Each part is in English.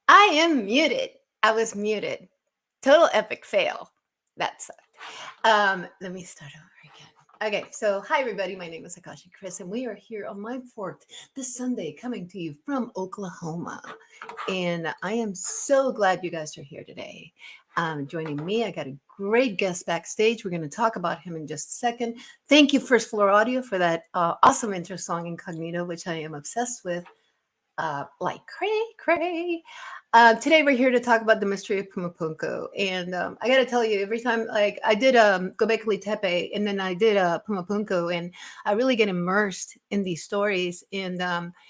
I am muted. I was muted. Total epic fail. That's let me start over again. Okay, so hi everybody. My name is Akashi Chris, and we are here on Mindforked this Sunday, coming to you from Oklahoma. And I am so glad you guys are here today. Joining me, I got a great guest backstage. We're going to talk about him in just a second. Thank you, First Floor Audio, for that awesome intro song, Incognito, which I am obsessed with. Like cray. Today we're here to talk about the mystery of Puma Punku, and I got to tell you, every time like I did Gobekli Tepe, and then I did Puma Punku, and I really get immersed in these stories, and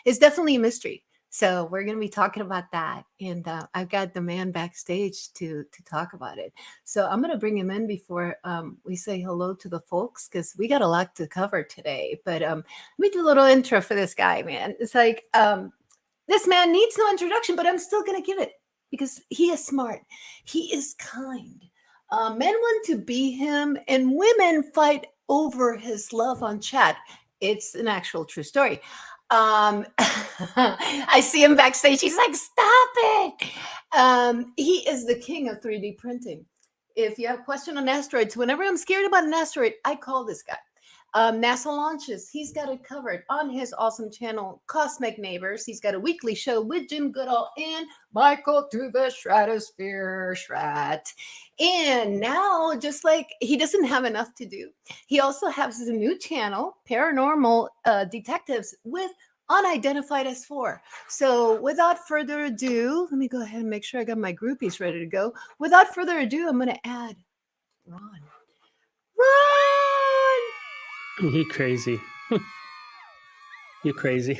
it's definitely a mystery. So we're going to be talking about that, and I've got the man backstage to talk about it. So I'm going to bring him in before we say hello to the folks, because we got a lot to cover today. But let me do a little intro for this guy, man. It's like this man needs no introduction, but I'm still going to give it because he is smart. He is kind. Men want to be him, and women fight over his love on chat. It's an actual true story. I see him backstage. He's like, stop it. He is the king of 3D printing. If you have a question on asteroids, whenever I'm scared about an asteroid, I call this guy. NASA launches. He's got it covered on his awesome channel, Cosmic Neighbors. He's got a weekly show with Jim Goodall and Michael to the Stratosphere, Strat. And now, just like he doesn't have enough to do, he also has a new channel, Paranormal Detectives, with Unidentified S4. So without further ado, let me go ahead and make sure I got my groupies ready to go. Without further ado, I'm going to add Ron. You crazy. You crazy.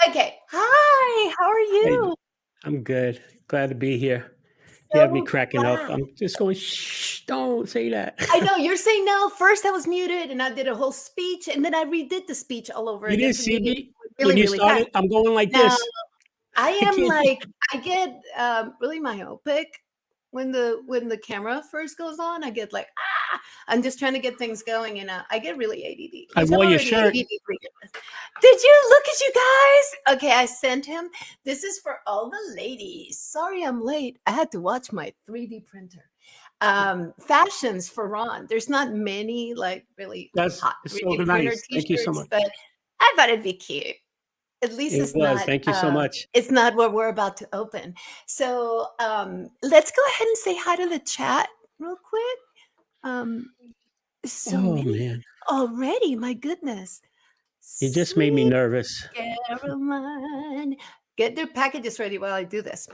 Okay. Hi, how are you? Hey, I'm good. Glad to be here. You have me cracking up. I'm just going, shh, don't say that. I know, you're saying no. First I was muted and I did a whole speech, and then I redid the speech all over again. You didn't see me? Really, when you really started, fast. I'm going like this. I am like, I get really myopic when the camera first goes on. I get like, I'm just trying to get things going, and I get really ADD. I wore your shirt. Did you look at you guys? Okay, I sent him. This is for all the ladies. Sorry I'm late. I had to watch my 3D printer. Fashions for Ron. There's not many like really hot 3D printer nice. T-shirts, Thank you so much. but I thought it'd be cute. At least it's not. Thank you so much. It's not what we're about to open. So let's go ahead and say hi to the chat real quick. So many man. already. My goodness. You just made me nervous. Caroline, get their packages ready while I do this.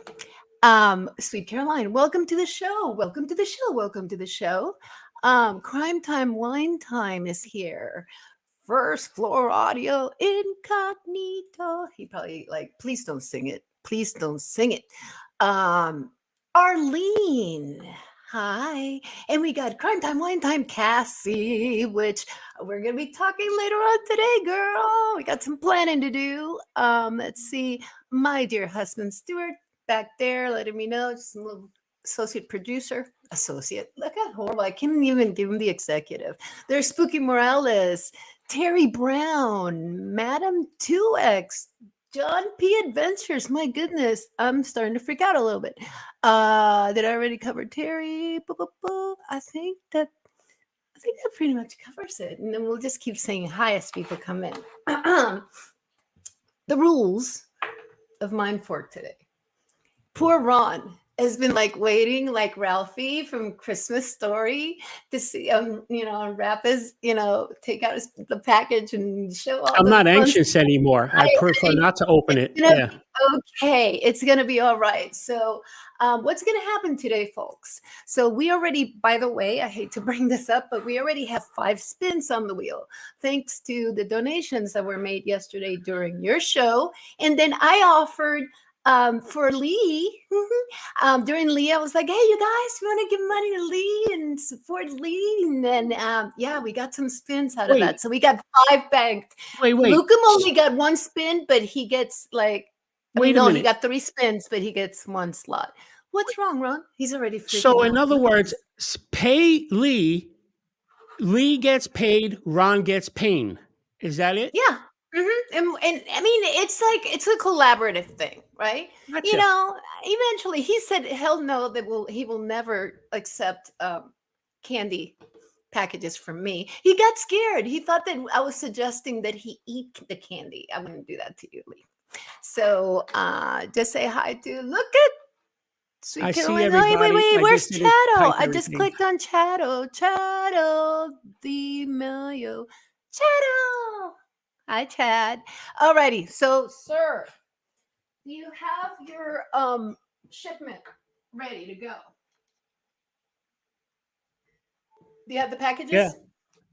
Sweet Caroline, welcome to the show. Welcome to the show. Welcome to the show. Crime Time Wine Time is here. First floor audio incognito. He probably like, please don't sing it. Please don't sing it. Um, Arlene. Hi. And we got Crime Time, Wine Time, Cassie, which we're gonna be talking later on today, girl. We got some planning to do. Let's see. My dear husband Stuart back there letting me know, just a little associate producer. Associate. Look how horrible. I can't even give him the executive. There's Spooky Morales. Terry Brown, Madam 2X, John P. Adventures. My goodness, I'm starting to freak out a little bit. Did I already cover Terry? Boo, boo, boo. I think that pretty much covers it. And then we'll just keep saying hi as people come in. The rules of Mindforked today. Poor Ron has been like waiting, like Ralphie from Christmas Story, to see unwrap his, take out the package and show all. I'm not anxious anymore. I prefer not to open it. Yeah. Okay, it's gonna be all right. So, what's gonna happen today, folks? So we already, by the way, I hate to bring this up, but we already have 5 spins on the wheel, thanks to the donations that were made yesterday during your show, and then I offered. For Lee, during Lee, I was like, hey, you guys, you want to give money to Lee and support Lee? And then, we got some spins out of that. So we got 5 banked. Wait. Luke only got 1 spin, but he gets like, he got 3 spins, but he gets 1 slot. What's wrong, Ron? He's already freaking So, out. in other words, pay Lee. Lee gets paid. Ron gets pain. Is that it? Yeah. Mm-hmm. And I mean, it's a collaborative thing, right? Gotcha. Eventually he said he'll know that he will never accept candy packages from me. He got scared. He thought that I was suggesting that he eat the candy. I wouldn't do that to you, Lee. So just say hi to look at Sweet I Caroline. see everybody. Wait, where's Chatto? I just everything. clicked on Chatto the Mayo. Chatto. Hi, Chad. Alrighty. So, sir, do you have your shipment ready to go? Do you have the packages? Yeah.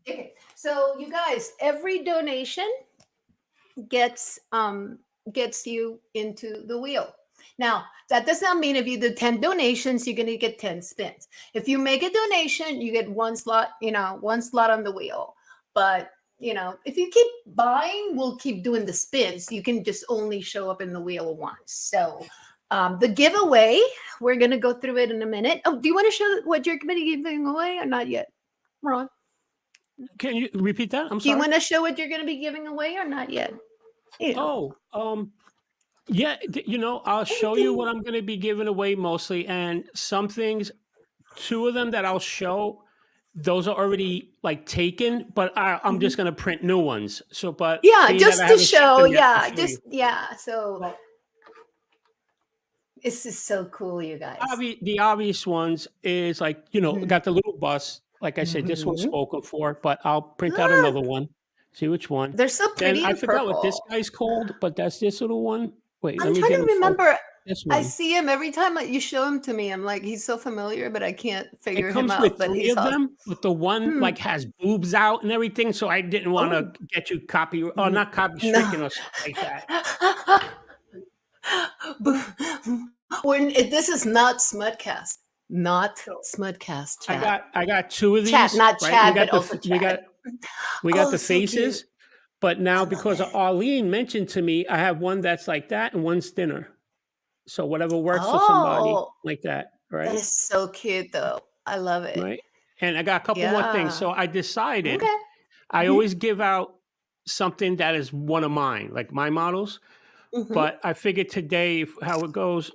Okay. So, you guys, every donation gets you into the wheel. Now, that does not mean if you do 10 donations, you're going to get 10 spins. If you make a donation, you get 1 slot, 1 slot on the wheel. But if you keep buying, we'll keep doing the spins. You can just only show up in the wheel once. So the giveaway, we're going to go through it in a minute. Oh, do you want to show what you're going to be giving away or not yet, Ron? Can you repeat that? I'm sorry. Do you want to show what you're going to be giving away or not yet? Yeah, I'll show you what I'm going to be giving away mostly. And some things, 2 of them that I'll show, those are already like taken, but I'm just going to print new ones. So, but just to show, So this is so cool, you guys. The obvious ones is like, got the little bus. Like I said, this one's spoken for, but I'll print out another one. See which one. They're so pretty. I forgot what this guy's called, but that's this little one. Wait, I'm trying to remember. I see him every time you show him to me. I'm like, he's so familiar, but I can't figure him out. It comes with 3 of them, but the one like has boobs out and everything. So I didn't want to get you copy or not copy stricken or something like that. This is not Smudcast. Not Smudcast. Chad. I got 2 of these. Chad, not Chad, but also Chad. We got the faces, but now because Arlene mentioned to me, I have one that's like that and one's thinner. So whatever works for somebody like that, right? That is so cute, though. I love it. Right, and I got a couple more things. So I decided I always give out something that is one of mine, like my models. But I figured today, how it goes,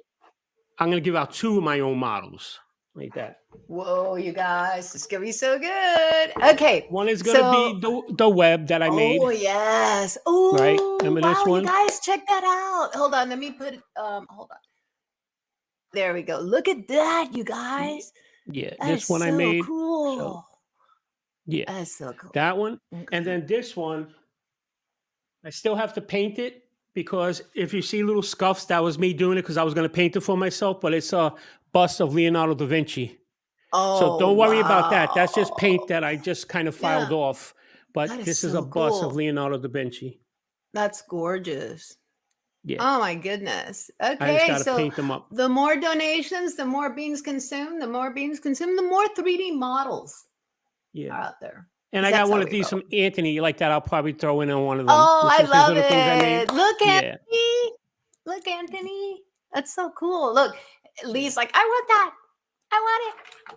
I'm going to give out 2 of my own models. Like that. Whoa, you guys, it's gonna be so good. Okay, one is gonna be the web that I made. Oh yes. Oh, right. Remember this one? You guys, check that out. Hold on, let me put it. Hold on. There we go. Look at that, you guys. Yeah, this one I made. Cool. So, yeah, that's so cool. That one, and then this one, I still have to paint it because if you see little scuffs, that was me doing it because I was going to paint it for myself. But it's a bust of Leonardo da Vinci. So Oh, don't worry about that. That's just paint wow. that I just kind of Yeah, filed off. that But is this is a so bust of cool. Leonardo da Vinci. That's gorgeous. Yeah. Oh my goodness. I just Okay, got to so paint them up. the more donations, the more beans consumed, the more beans consumed, the more 3D models Yeah. are out there. And 'Cause I got that's one how of we these roll. from Anthony like that. I'll probably throw in on one of them. Oh, There's I just these love little things I made. it. Look, Yeah. Anthony. Look, Anthony. That's so cool. Look, Lee's like, I want that. I want it.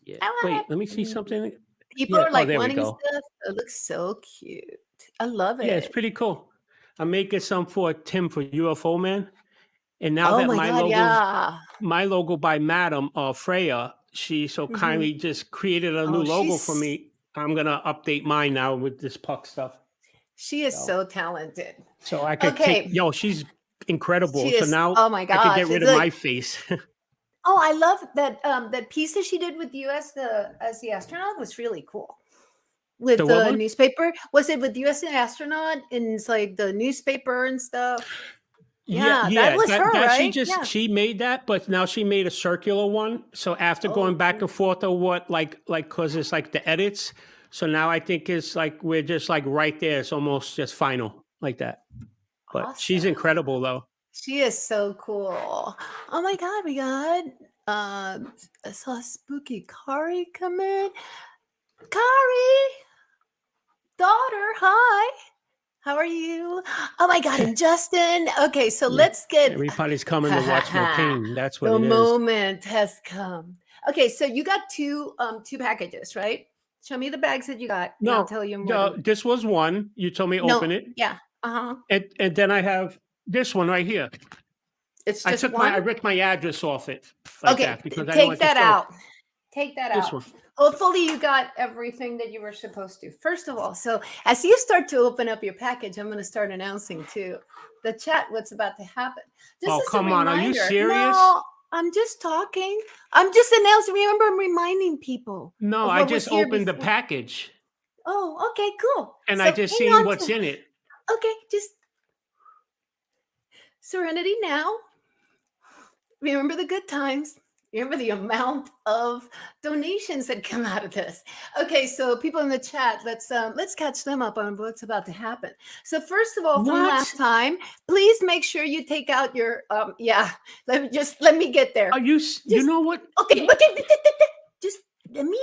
Yeah. I want Wait, let me see it. something. People Yeah. are Oh, like there we wanting go. stuff. It looks so cute. I love Yeah, it's it. pretty cool. I'm making some for Tim for UFO Man. And now Oh that my God. Yeah. my logo by Madam Freya, she so Mhm. kindly just created a new Oh, logo for me. I'm gonna update mine now with this puck stuff. she is So so talented. so I could take Okay. she's incredible. She So is, now oh my I could get gosh. rid It's of like, my face. oh, I love that that piece that she did with US as the astronaut was really cool. The With what the one? newspaper. Was it with US astronaut and it's like the newspaper and stuff? Yeah, Yeah, that yeah. was That her, that right? Yeah. she made that, but now she made a circular one. So after Oh, going back and cool. forth of what because it's like the edits. So now I think it's like we're just like right there. It's almost just final like that. But she's Awesome. incredible though. She is so cool. Oh my God, we got I saw Spooky Kari come in. Kari, daughter, hi. How are you? Oh my God, and Justin. Okay, so Yeah. let's get Everybody's coming to watch my pain. That's what the it is. moment has come. Okay, so you got two packages, right? Show me the bags that you got, and I'll No, tell you more than this was one. You told me no, open it. yeah. Uh-huh. And then I have this one right here. It's just one. I ripped my address off it like Okay, that because I didn't take want to that show out. Take that this out. one. Hopefully, you got everything that you were supposed to. First of all, so as you start to open up your package, I'm going to start announcing to the chat what's about to happen. Just Oh, as a come on. Are you reminder, serious? no, I'm just talking. I'm just announcing. Remember, I'm reminding people No, of I what was just here opened the before. package Oh, okay, cool. and So I hang just seen on what's to, in it. okay, just serenity now. Remember the good times. Remember the amount of donations that come out of this. Okay, so people in the chat, let's catch them up on what's about to happen. So first of all, from What? last time, please make sure you take out your yeah. Let me get there. Are you you Just know what? okay, okay. Just let me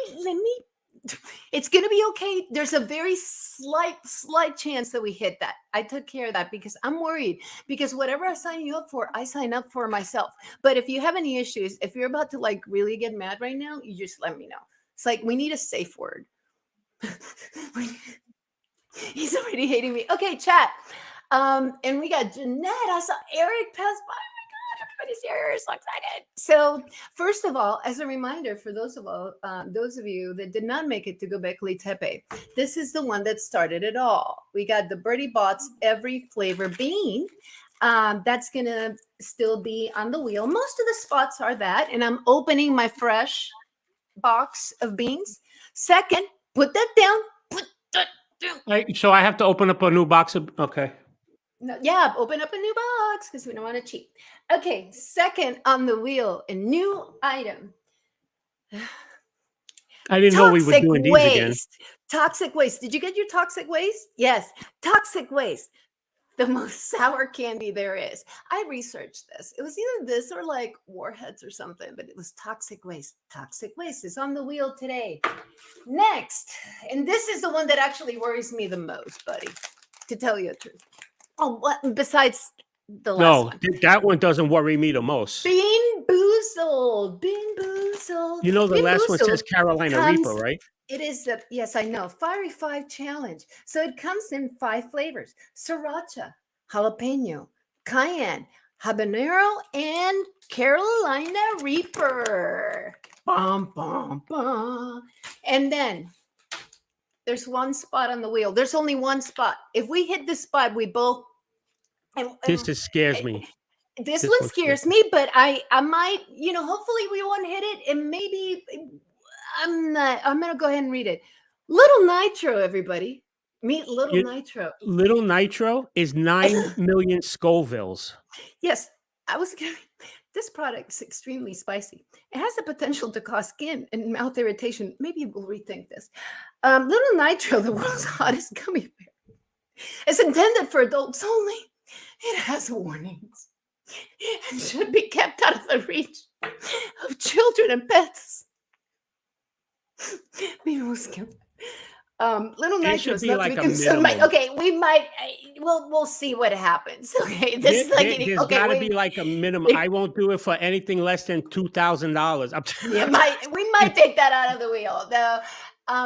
it's gonna be okay. There's a very slight chance that we hit that. I took care of that because I'm worried. Because whatever I sign you up for, I sign up for myself. But if you have any issues, if you're about to like really get mad right now, you just let me know. It's like we need a safe word. He's already hating me. Okay, chat. And we got Jeanette. I saw Eric pass by. Everybody's here. So excited. So, first of all, as a reminder for those of you that did not make it to Göbekli Tepe, this is the one that started it all. We got the Birdie Bots every flavor bean. That's gonna still be on the wheel. Most of the spots are that, and I'm opening my fresh box of beans. Second, put that down. Put that down. So I have to open up a new box of okay. No, yeah, open up a new box because we don't want to cheat. Okay, second on the wheel, a new item. I didn't know we were Toxic doing these again. waste. Toxic waste. Did you get your toxic waste? Yes. Toxic waste. The most sour candy there is. I researched this. It was either this or like warheads or something, but it was toxic waste. Toxic waste is on the wheel today. Next, and this is the one that actually worries me the most, buddy, to tell you the truth. Oh, what besides the last No, one? that one doesn't worry me the most. Bean Boozled. Bean Boozled. You know, the Bean last one says Boozled Carolina Reaper, comes, right? it is the, yes, I know, Fiery 5 challenge. So it comes in 5 flavors: sriracha, jalapeno, cayenne, habanero, and Carolina Reaper. Bum, bum, bum. And then there's one spot on the wheel. There's only one spot. If we hit this spot, we both. This just scares me. This This one one scares scares me. me, but I might, hopefully we won't hit it, and maybe I'm gonna go ahead and read it. Little Nitro, everybody. Meet Little You, Nitro. Little Nitro is 9 million Scovilles. Yes, I was gonna This product is extremely spicy. It has the potential to cause skin and mouth irritation. Maybe we'll rethink this. Little Nitro, the world's hottest gummy bear, is intended for adults only. It has warnings and should be kept out of the reach of children and pets. Maybe we'll skip. Little Nitro is not to be consumed. Okay, we might. We'll see what happens. Okay, this is like there's got to be like a minimum. I won't do it for anything less than $2,000. Yeah, we might take that out of the wheel though.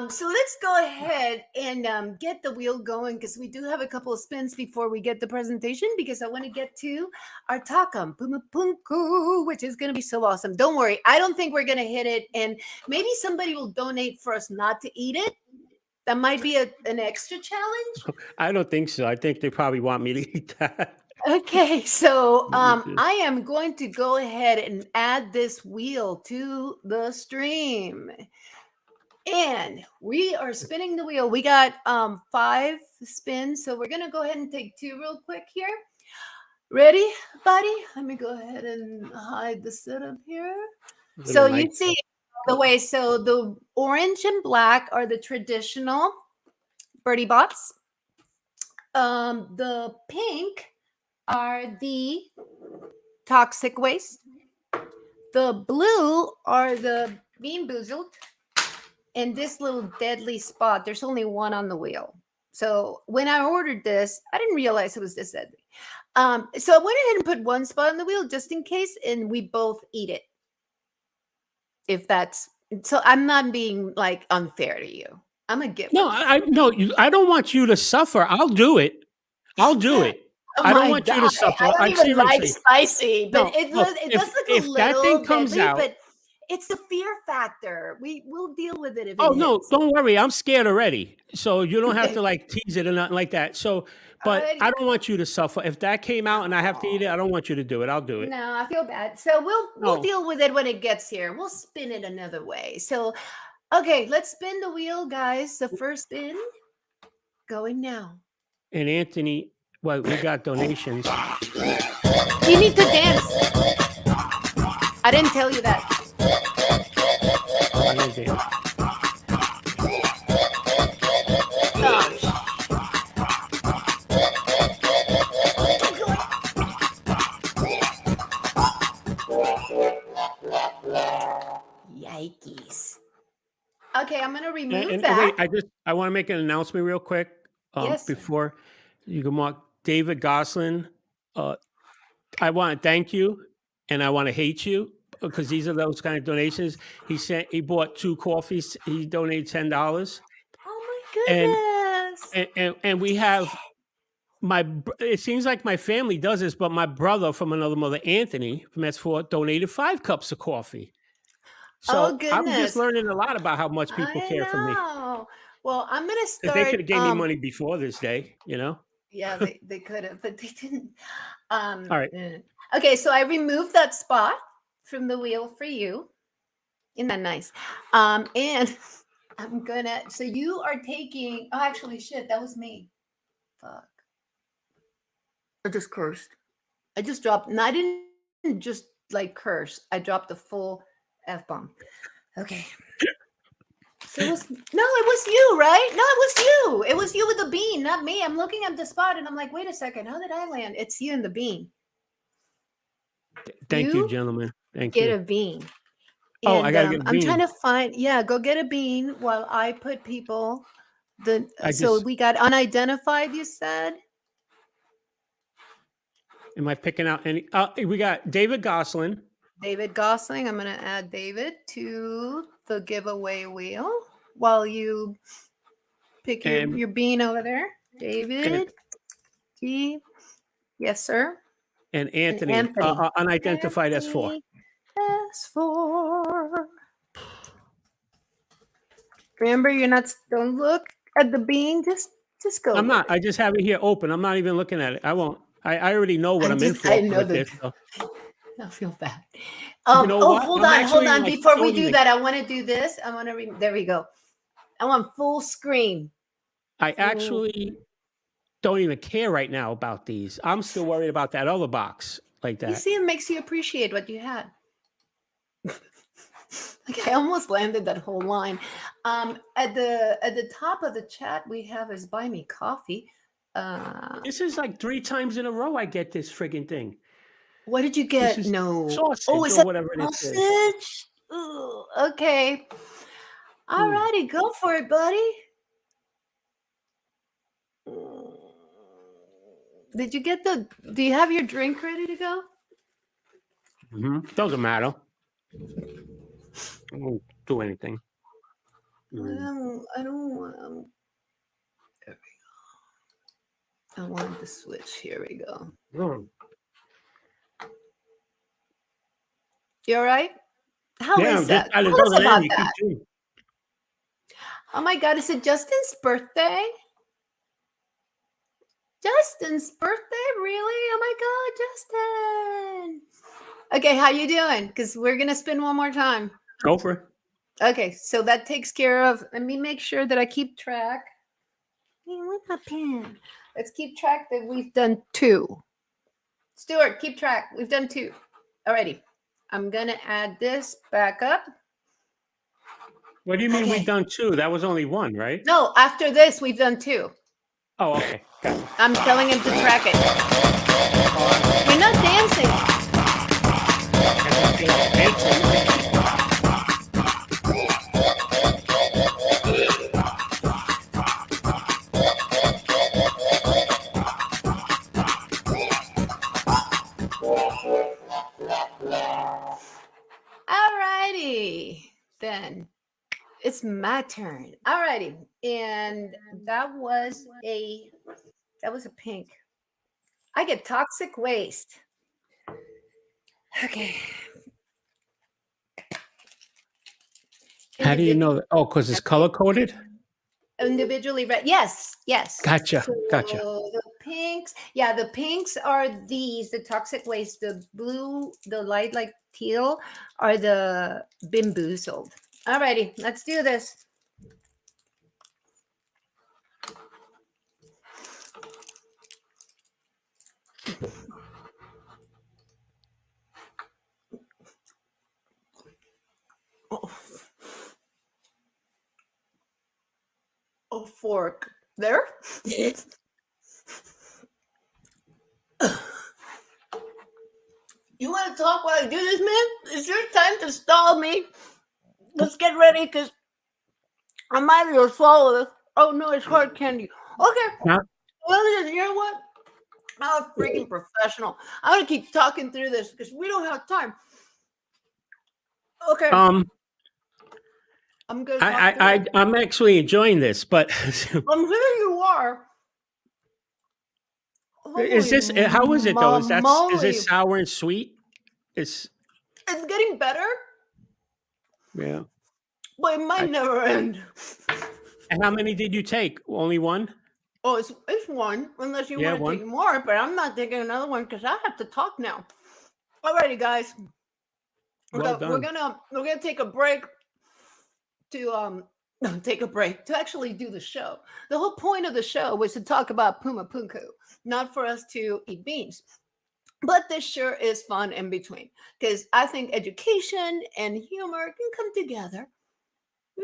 So let's go ahead and get the wheel going because we do have a couple of spins before we get the presentation because I want to get to our Takam Puma Punku, which is going to be so awesome. Don't worry, I don't think we're going to hit it, and maybe somebody will donate for us not to eat it. That might be an extra challenge. I don't think so. I think they probably want me to eat that. Okay, so I am going to go ahead and add this wheel to the stream. And we are spinning the wheel. We got 5 spins, so we're going to go ahead and take 2 real quick here. Ready, buddy? Let me go ahead and hide the setup here. So you see the way. So the orange and black are the traditional birdie bots. The pink are the toxic waste. The blue are the Bean Boozled. And this little deadly spot, there's only one on the wheel. So when I ordered this, I didn't realize it was this deadly. So I went ahead and put one spot on the wheel just in case, and we both eat it. If that's so, I'm not being like unfair to you. I'm a giver. No, I don't want you to suffer. I'll do it. I'll do it. Oh I don't want you to suffer. I don't even like spicy, but it does look a little that thing comes deadly, out, but it's the fear factor. We'll deal with it if it no, don't worry. I'm scared already. So you don't have to like tease it or nothing like that. So, but I don't want you to suffer. If that came out and I have to eat it, I don't want you to do it. I'll do it. No, I feel bad. So we'll deal with it when it gets here. We'll spin it another way. So, okay, let's spin the wheel, guys. The first spin going now. And Anthony, well, we got donations. You need to dance. I didn't tell you that. I didn't dance. Yikes. Okay, I'm gonna remove that. Wait, I want to make an announcement real quick. Yes. Before you can mark David Goslin. I want to thank you and I want to hate you because these are those kind of donations. He bought 2 coffees. He donated $10. Oh my goodness. And we have it seems like my family does this, but my brother from another mother, Anthony from S4, donated 5 cups of coffee. So I'm just learning a lot about how much people care for me. Well, I'm going to start. They could have gave me money before this day, you know? Yeah, they could have, but they didn't. All right. Okay, so I removed that spot from the wheel for you. Isn't that nice? And I'm gonna. So you are taking. Oh, actually, shit, that was me. Fuck. I just cursed. I just dropped. And I didn't just like curse. I dropped the full F-bomb. Okay. So it was you, right? No, it was you. It was you with the bean, not me. I'm looking at the spot and I'm like, wait a second, how did I land? It's you and the bean. Thank you, gentlemen. Thank you. Get a bean. And, I gotta get a bean. I'm trying to find. Yeah, go get a bean while I put people. So we got unidentified. You said. Am I picking out any? We got David Goslin. David Gosling. I'm going to add David to the giveaway wheel while you pick your bean over there. David. Yes, sir. And Anthony. Unidentified S4. S4. Remember, don't look at the bean. Just go. I'm not. I just have it here open. I'm not even looking at it. I won't. I already know what I'm in for. I know that. So. I feel bad. Hold on. Before we do that, I want to do this. I want to. There we go. I want full screen. I actually don't even care right now about these. I'm still worried about that other box. like that. You see, it makes you appreciate what you had. Like I almost landed that whole line. At the top of the chat, we have is buy me coffee. This is like 3 times in a row I get this friggin' thing. What did you This get? is No. Oh, sausage is or that whatever this is. sausage? Ooh, okay. All righty, go for it, buddy. Did you get the? Do you have your drink ready to go? Doesn't matter. I won't do anything. I don't want. There we go. I wanted the switch. Here we go. You all right? How is that? Tell us about that. Oh my God, is it Justin's birthday? Justin's birthday? Really? Oh my God, Justin. Okay, how you doing? Because we're going to spin one more time. Go for it. Okay, so that takes care of, let me make sure that I keep track. Where's my pen? Let's keep track that we've done 2. Stuart, keep track. We've done 2. Alrighty. I'm going to add this back up. What do you mean we've done 2? That was only 1, right? No, after this, we've done 2. Oh, okay. Got it. I'm telling him to track it. You're not dancing. Alrighty, then it's my turn. Alrighty, and that was a pink. I get toxic waste. Okay. How do you know that? Oh, because it's color coded? Individually read. Yes. Gotcha. So the pinks, the pinks are these, the toxic waste. The blue, the light like teal are the bamboozled. Alrighty, let's do this. Oh, fork there. You want to talk while I do this, man? It's your time to stall me. Let's get ready, because I might as well swallow this. Oh no, it's hard candy. Okay. Well, you know what? I'm a freaking professional. I'm gonna keep talking through this because we don't have time. Okay. I'm good. I'm actually enjoying this, but I'm sure you are. Is this how is it though? Is this sour and sweet? It's getting better. Yeah. But it might never end. And how many did you take? Only 1? Oh, it's 1, unless you want to take more, but I'm not taking another one because I have to talk now. Alrighty, guys. Well done. We're gonna take a break to actually do the show. The whole point of the show was to talk about Puma Punku, not for us to eat beans. But this sure is fun in between, because I think education and humor can come together in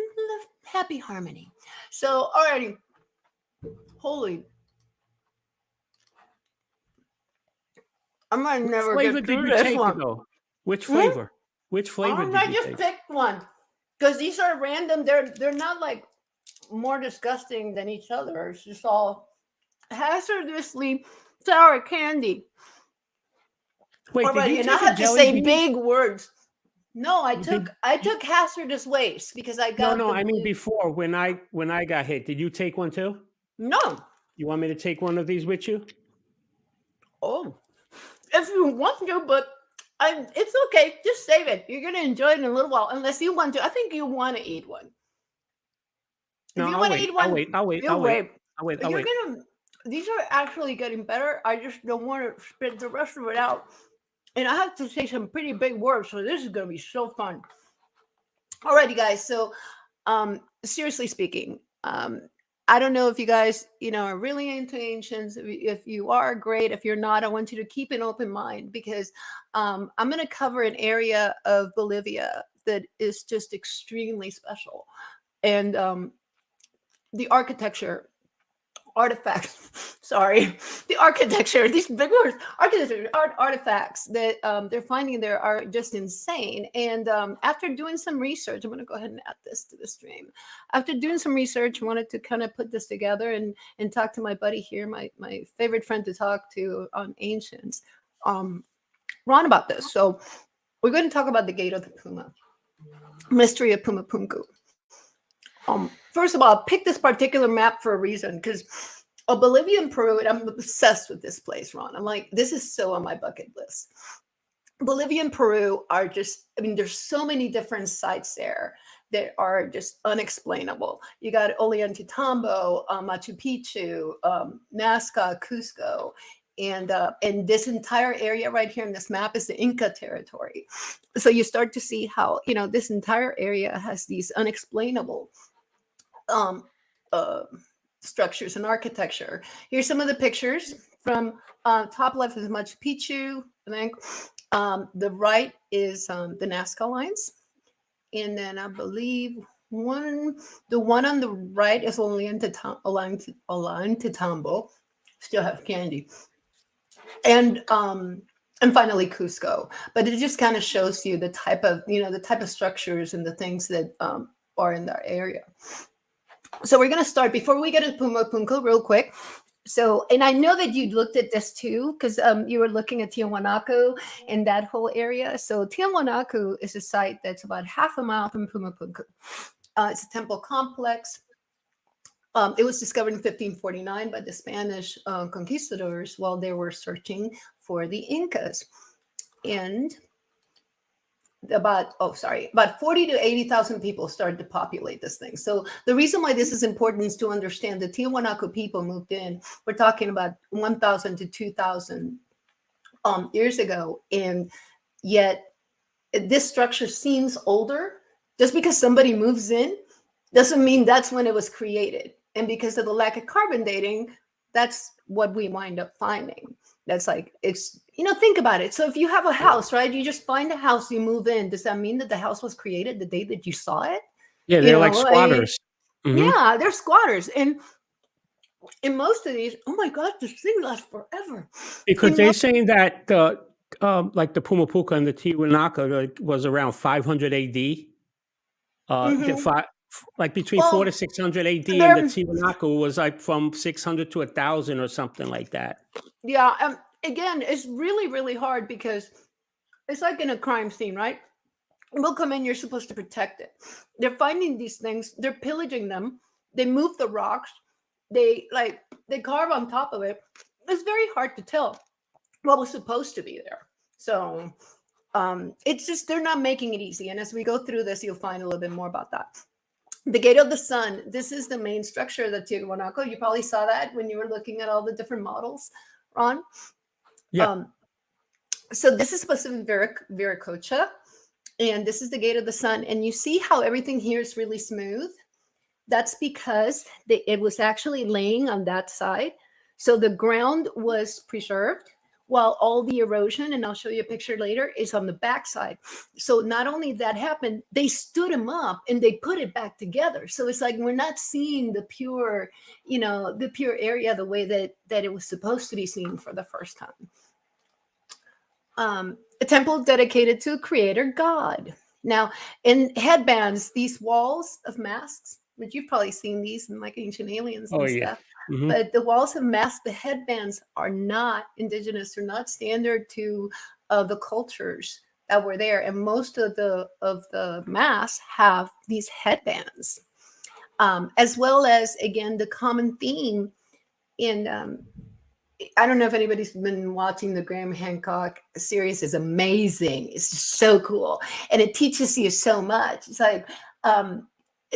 happy harmony. So, alrighty. Holy. I might never get through this one. Though? Which flavor? Which flavor did you I just picked one. Because these are random. They're not like more disgusting than each other. It's just all hazardously sour candy. Wait, already, and I have to say big words. No, I took hazardous waste because I got. No, I mean before when I got hit. Did you take one too? No. You want me to take one of these with you? Oh, if you want to, but it's okay. Just save it. You're gonna enjoy it in a little while, unless you want to. I think you want to eat one. No, I'll wait. These are actually getting better. I just don't want to spit the rest of it out. And I have to say some pretty big words, so this is going to be so fun. Alrighty, guys. So, seriously speaking, I don't know if you guys, are really into ancients. If you are, great. If you're not, I want you to keep an open mind, because I'm going to cover an area of Bolivia that is just extremely special. And the architecture, artifacts, sorry, the architecture, these big words, architecture, artifacts that they're finding there are just insane. And after doing some research, I'm going to go ahead and add this to the stream. After doing some research, I wanted to kind of put this together and talk to my buddy here, my favorite friend to talk to on ancients, Ron, about this. So we're going to talk about the Gate of the Puma, mystery of Puma Punku. First of all, I picked this particular map for a reason, because Bolivia and Peru, and I'm obsessed with this place, Ron. I'm like, this is so on my bucket list. Bolivia and Peru are just, there's so many different sites there that are just unexplainable. You got Ollantaytambo, Machu Picchu, Nazca, Cusco, and this entire area right here in this map is the Inca territory. So you start to see how, this entire area has these unexplainable structures and architecture. Here's some of the pictures from top left is Machu Picchu, I think. The right is the Nazca lines. And then I believe the one on the right is Ollantaytambo, still have candy. And finally Cusco. But it just kind of shows you the type of, the type of structures and the things that are in that area. So we're going to start, before we get to Puma Punku, real quick. So, and I know that you looked at this too, because you were looking at Tiahuanaco and that whole area. So Tiahuanaco is a site that's about half a mile from Puma Punku. It's a temple complex. It was discovered in 1549 by the Spanish conquistadors while they were searching for the Incas. And about 40 to 80,000 people started to populate this thing. So the reason why this is important is to understand the Tiahuanaco people moved in. We're talking about 1,000 to 2,000 years ago, and yet this structure seems older. Just because somebody moves in doesn't mean that's when it was created. And because of the lack of carbon dating, that's what we wind up finding. That's like, it's, think about it. So if you have a house, right, you just find a house, you move in. Does that mean that the house was created the day that you saw it? Yeah, they're like squatters. Yeah, they're squatters. And in most of these, oh my God, this thing lasts forever. Because they're saying that like the Puma Punku and the Tiahuanaco was around 500 AD. Like between 400 to 600 AD, and the Tiahuanaco was like from 600 to 1,000 or something like that. Yeah. Again, it's really, really hard, because it's like in a crime scene, right? We'll come in, you're supposed to protect it. They're finding these things, they're pillaging them, they move the rocks, they carve on top of it. It's very hard to tell what was supposed to be there. So it's just, they're not making it easy. And as we go through this, you'll find a little bit more about that. The Gate of the Sun, this is the main structure of the Tiahuanaco. You probably saw that when you were looking at all the different models, Ron. Yeah. So this is supposed to be Viracocha, and this is the Gate of the Sun. And you see how everything here is really smooth? That's because it was actually laying on that side. So the ground was preserved, while all the erosion, and I'll show you a picture later, is on the backside. So not only that happened, they stood them up and they put it back together. So it's like, we're not seeing the pure, the pure area the way that it was supposed to be seen for the first time. A temple dedicated to a creator god. Now, in headbands, these walls of masks, which you've probably seen these in like Ancient Aliens and stuff. But the walls of masks, the headbands are not indigenous. They're not standard to the cultures that were there. And most of the masks have these headbands, as well as, again, the common theme in I don't know if anybody's been watching the Graham Hancock series. Is amazing. It's just so cool. And it teaches you so much. It's like a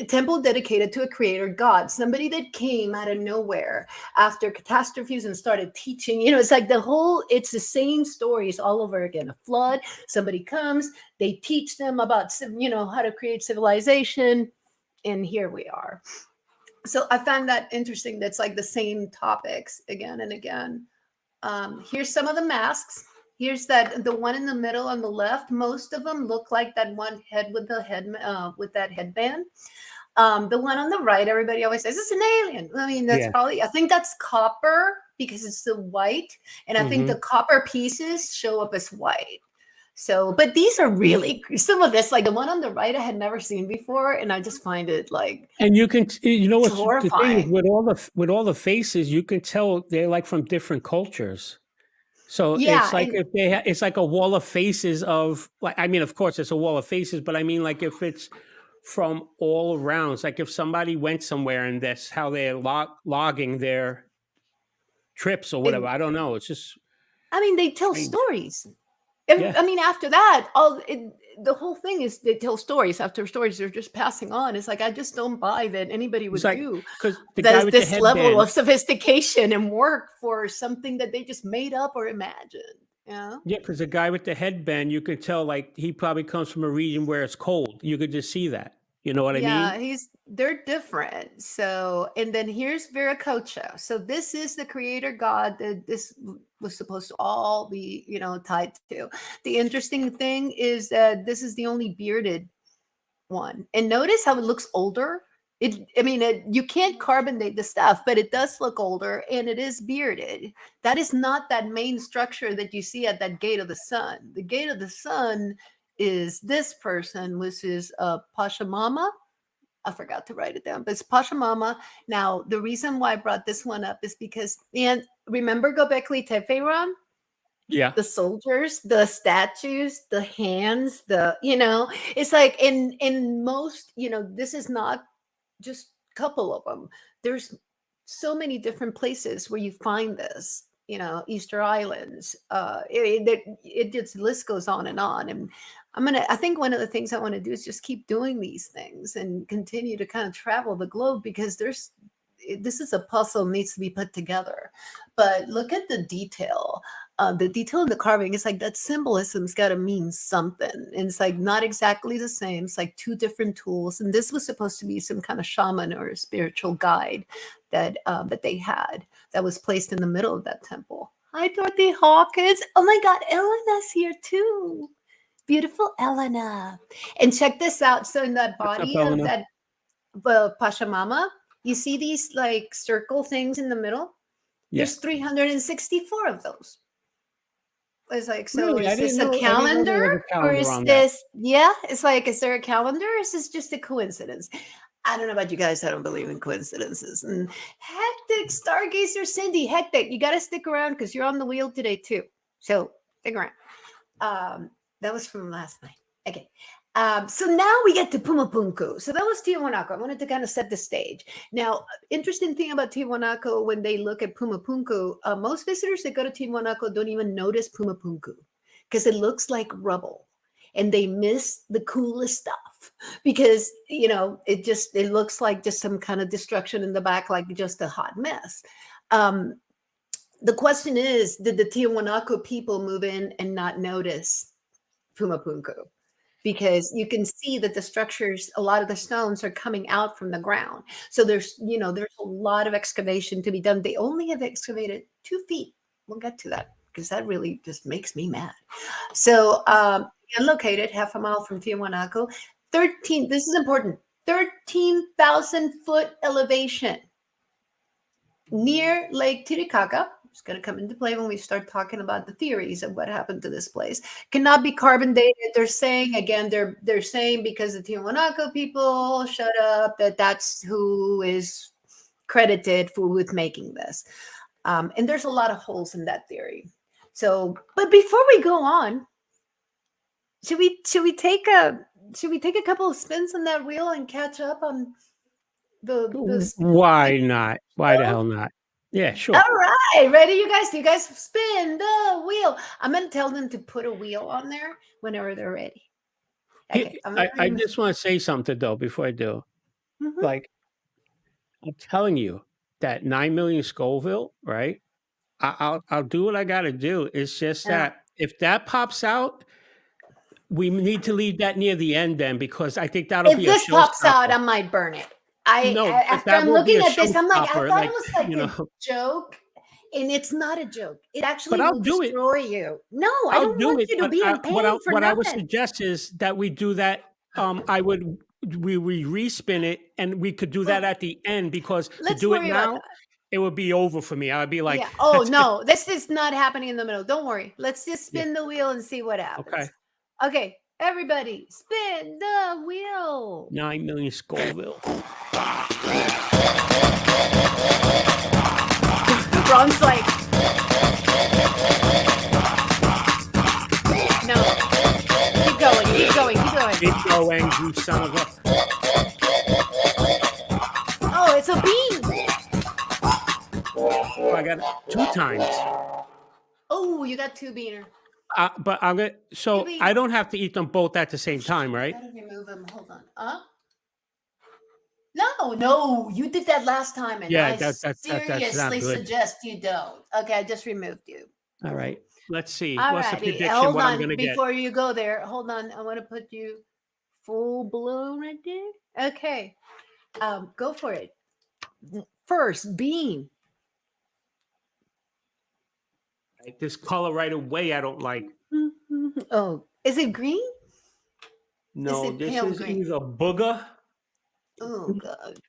temple dedicated to a creator god, somebody that came out of nowhere after catastrophes and started teaching. It's like it's the same stories all over again. A flood, somebody comes, they teach them about, how to create civilization. And here we are. So I found that interesting. That's like the same topics again and again. Here's some of the masks. Here's the one in the middle on the left. Most of them look like that one head with the head with that headband. The one on the right, everybody always says it's an alien. I mean, that's Yeah. probably, I think that's copper because it's the white. And I think the copper pieces show up as white. So, but these are really, some of this, like the one on the right, I had never seen before. And I just find it like, And you can, you know, it's what's the thing is horrifying. with all the faces, you can tell they're like from different cultures. So it's Yeah. like And if they, it's like a wall of faces of like, I mean, of course, it's a wall of faces, but I mean, like if it's from all around, it's like if somebody went somewhere and that's how they're logging their trips or whatever. it, I don't know. It's just I mean, they tell strange. stories. Yeah. I mean, after that, the whole thing is they tell stories after stories. They're just passing on. It's like I just don't buy that anybody It's would like do because the that guy is with the this level headband. of sophistication and work for something that they just made up or imagined. Yeah. Yeah, because the guy with the headband, you could tell like he probably comes from a region where it's cold. You could just see that. You know what I Yeah, mean? they're different. So, and then here's Viracocha. So this is the creator god that this was supposed to all be, tied to. The interesting thing is that this is the only bearded one. And notice how it looks older. I mean, you can't carbon date the stuff, but it does look older and it is bearded. That is not that main structure that you see at that gate of the sun. The gate of the sun is this person, which is Pachamama. I forgot to write it down, but it's Pachamama. Now, the reason why I brought this one up is because, and remember Gobekli Tepe, Yeah. the soldiers, the statues, the hands, it's like in most, this is not just a couple of them. There's so many different places where you find this, Easter Islands. It just list goes on and on. And I think one of the things I want to do is just keep doing these things and continue to kind of travel the globe because this is a puzzle needs to be put together. But look at the detail. The detail in the carving is like that symbolism's got to mean something. And it's like not exactly the same. It's like two different tools. And this was supposed to be some kind of shaman or a spiritual guide that they had that was placed in the middle of that temple. Hi, Dorothy Hawkins. Oh my God, Elena's here too. Beautiful Elena. And check this out. So in that What's up, body of Elena? that Pachamama, you see these like circle things in the middle? Yeah. There's 364 of those. It's like, so Really? is this a I didn't know there calendar was a or calendar is on that. this, yeah, it's like, is there a calendar or is this just a coincidence? I don't know about you guys. I don't believe in coincidences. And hectic Stargazer Cindy, hectic. You got to stick around because you're on the wheel today too. So stick around. That was from last night. Okay. So now we get to Puma Punku. So that was Tiahuanaco. I wanted to kind of set the stage. Now, interesting thing about Tiahuanaco, when they look at Puma Punku, most visitors that go to Tiahuanaco don't even notice Puma Punku because it looks like rubble and they miss the coolest stuff because, it looks like just some kind of destruction in the back, like just a hot mess. The question is, did the Tiahuanaco people move in and not notice Puma Punku? Because you can see that the structures, a lot of the stones are coming out from the ground. So there's a lot of excavation to be done. They only have excavated 2 feet. We'll get to that because that really just makes me mad. So located half a mile from Tiahuanaco, this is important, 13,000 foot elevation near Lake Titicaca. It's going to come into play when we start talking about the theories of what happened to this place. Cannot be carbon dated. They're saying again, they're saying because the Tiahuanaco people shut up that that's who is credited with making this. And there's a lot of holes in that theory. So, but before we go on, should we take a couple of spins on that wheel and catch up on the Why not? Why the hell not? Yeah, sure. All right, ready, you guys? You guys spin the wheel. I'm gonna tell them to put a wheel on there whenever they're ready. Okay, I just want to say something though before I do. Mhm. Like I'm telling you, that 9 million Scoville, right? I'll do what I got to do. It's just Yeah. that if that pops out, we need to leave that near the end then because I think that'll If be a this pops out, showstopper. I might burn it. No, but After that I'm will be looking a at this, I'm like, I showstopper, thought it like, was like you a know. joke, and it's not a joke. It But actually I'll will do it. destroy you. No, I I'll don't do want it, you to but be in pain for what I would nothing. suggest is that we do that, we respin it, and we could do that Well, at the end, because to let's do it worry about now, that. it would be over for me. I'd be like, Yeah. Oh "That's it." no, this is not happening in the middle. Don't worry. Let's just Yeah, spin the wheel and see what okay. happens. Okay, everybody, spin the wheel. 9,000,000 Scoville. Ron's like, no, keep going, keep going, keep going. Keep going, you son of a. Oh, it's a bean. Oh, I got it 2 times. Oh, you got two beaner. But I'm gonna, Two so bean. I don't have to eat them both at the Oh same shit! time, I right? gotta remove them. Hold on. No, no, you did that last time, and Yeah, I that's not seriously good. suggest you don't. Okay, I just removed you. All right. Let's see. All What's the righty. prediction Hold what I'm on gonna get? before you go there. Hold on. I want to put you full blown right there. Okay. Go for it. First, bean. Like, this color right away, I don't like. Oh, is it green? Is No, it this pale is green? either booger. Oh god.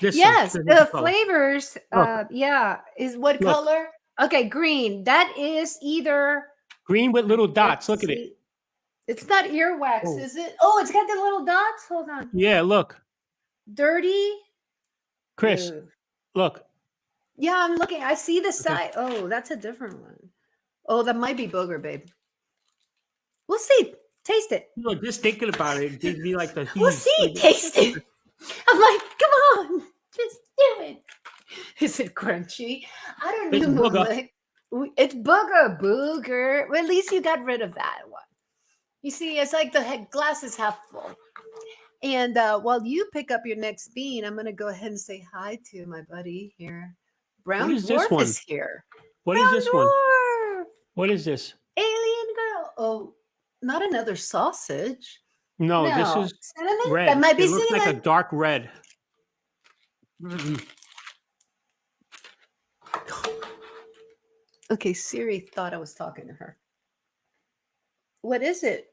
This one. Yes, This is the the color. flavors. Look, Yeah, is what look. color? Okay, green. That is either. Green with little dots. Let's Look at it. see. It's not earwax, Oh, is it? Oh, it's got the little dots. Hold on. yeah. Look, Dirty. Chris. Ugh. Look. Yeah, I'm looking. I see the Okay. side. Oh, that's a different one. Oh, that might be booger, babe. We'll see. Taste it. Look, just thinking about it, it gives me like the We'll heat. see. Like, Taste it. I'm like, come on, just do it. Is it crunchy? I don't it's know. booger. Like, it's booger, booger. Well, at least you got rid of that one. You see, it's like the glass is half full. And while you pick up your next bean, I'm going to go ahead and say hi to my buddy here. What Brown is this Dwarf one? is here. What is Brown this one? Dwarf. What is this? Alien girl. Oh, not another sausage. No, this No. is Cinnamon? That red. might be It looks like a cinnamon. dark red. Okay, Siri thought I was talking to her. What is it?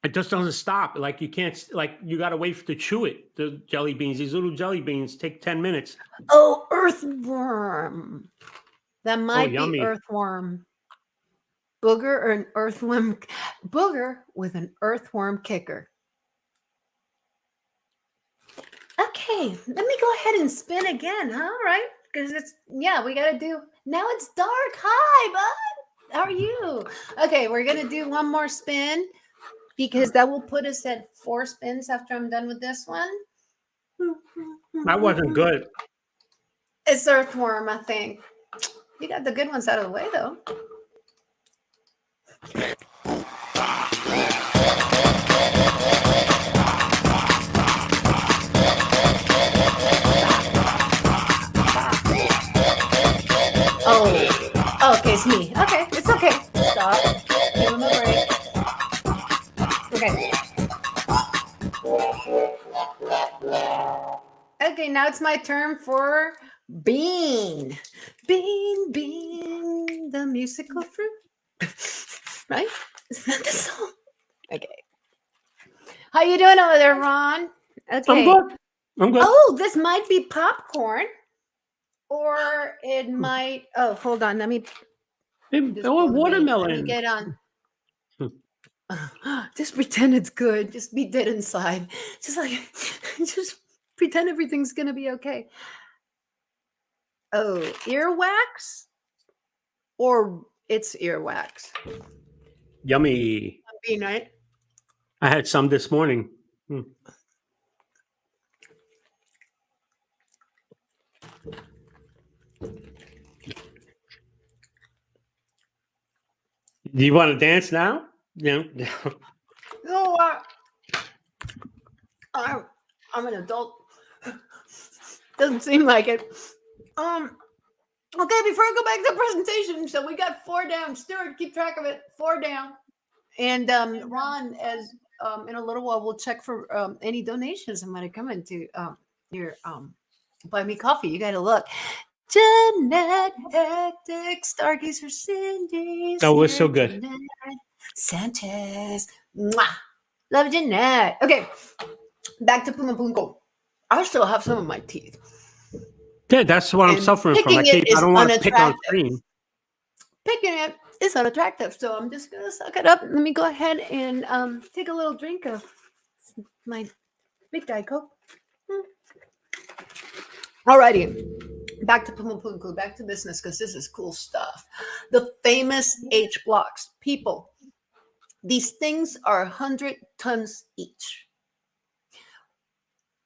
It just doesn't stop. Like, you can't, like, you got to wait to chew it. The jelly beans, these little jelly beans take 10 minutes. Oh, earthworm. That Oh, might be yummy. earthworm. Booger or an earthworm. Booger with an earthworm kicker. Okay, let me go ahead and spin again. All right, because it's, yeah, we got to do, now it's dark. Hi, bud. How are you? Okay, we're going to do one more spin because that will put us at 4 spins after I'm done with this one. That wasn't good. It's earthworm, I think. You got the good ones out of the way, though. Oh, okay, it's me. Okay, it's okay. Stop. Give him a break. Okay. Okay, now it's my turn for bean. Bean, bean, the musical fruit. Right? Is that the song? Okay. How you doing over there, Ron? Okay. I'm good. Oh, this might be popcorn. Or it might, oh, hold on. Let me Oh, watermelon. Let me get on. Just pretend it's good. Just be dead inside. Just like, just pretend everything's gonna be okay. Oh, earwax, or it's earwax. Yummy. Bean, right? I had some this morning. Do you want to dance now? Yeah. No, I'm an adult. Doesn't seem like it. Okay, before I go back to the presentation, so we got 4 down. Stuart, keep track of it. 4 down. And Ron, as in a little while, we'll check for any donations that might have come into your buy me coffee. You got to look. Jeanette, Hectic, Stargazer, Cindy, That was so good. Jeanette, Sanchez. Mwah. Love Jeanette. Okay, back to Puma Punku. I still have some of my teeth. Yeah, that's what I'm And suffering from. I don't want to pick on screen. Picking it is unattractive, so I'm just gonna suck it up. Let me go ahead and take a little drink of my big Diet Coke. Alrighty, back to Puma Punku, back to business, because this is cool stuff. The famous H blocks. People, these things are 100 tons each.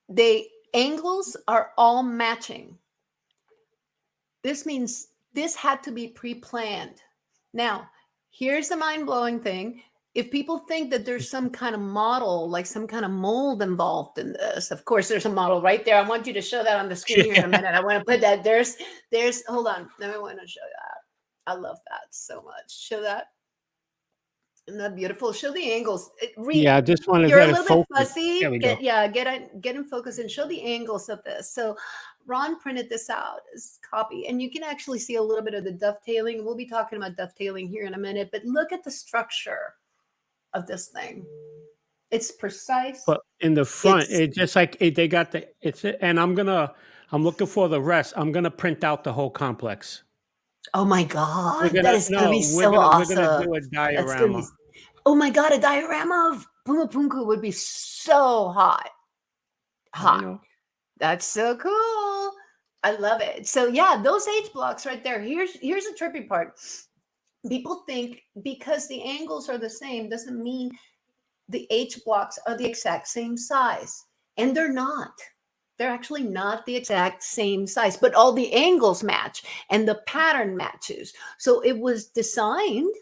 The angles are all matching. This means this had to be pre-planned. Now, here's the mind-blowing thing. If people think that there's some kind of model, like some kind of mold involved in this, of course, there's a model right there. I want you to show that on the screen here in a minute. I want to put that. There's, hold on. Let me want to show that. I love that so much. Show that. Isn't that beautiful? Show the angles. Yeah, this one is you're a little bit fussy. There we go. Get in focus and show the angles of this. So Ron printed this out as copy, and you can actually see a little bit of the dovetailing. We'll be talking about dovetailing here in a minute, but look at the structure of this thing. It's precise. But in the front, it's just like they got and I'm looking for the rest. I'm gonna print out the whole complex. Oh my God, that is gonna be so awesome. We're gonna do a diorama. Oh my God, a diorama of Puma Punku would be so hot. That's so cool. I love it. So yeah, those H blocks right there. Here's the trippy part. People think because the angles are the same doesn't mean the H blocks are the exact same size. And they're not. They're actually not the exact same size, but all the angles match and the pattern matches. So it was designed,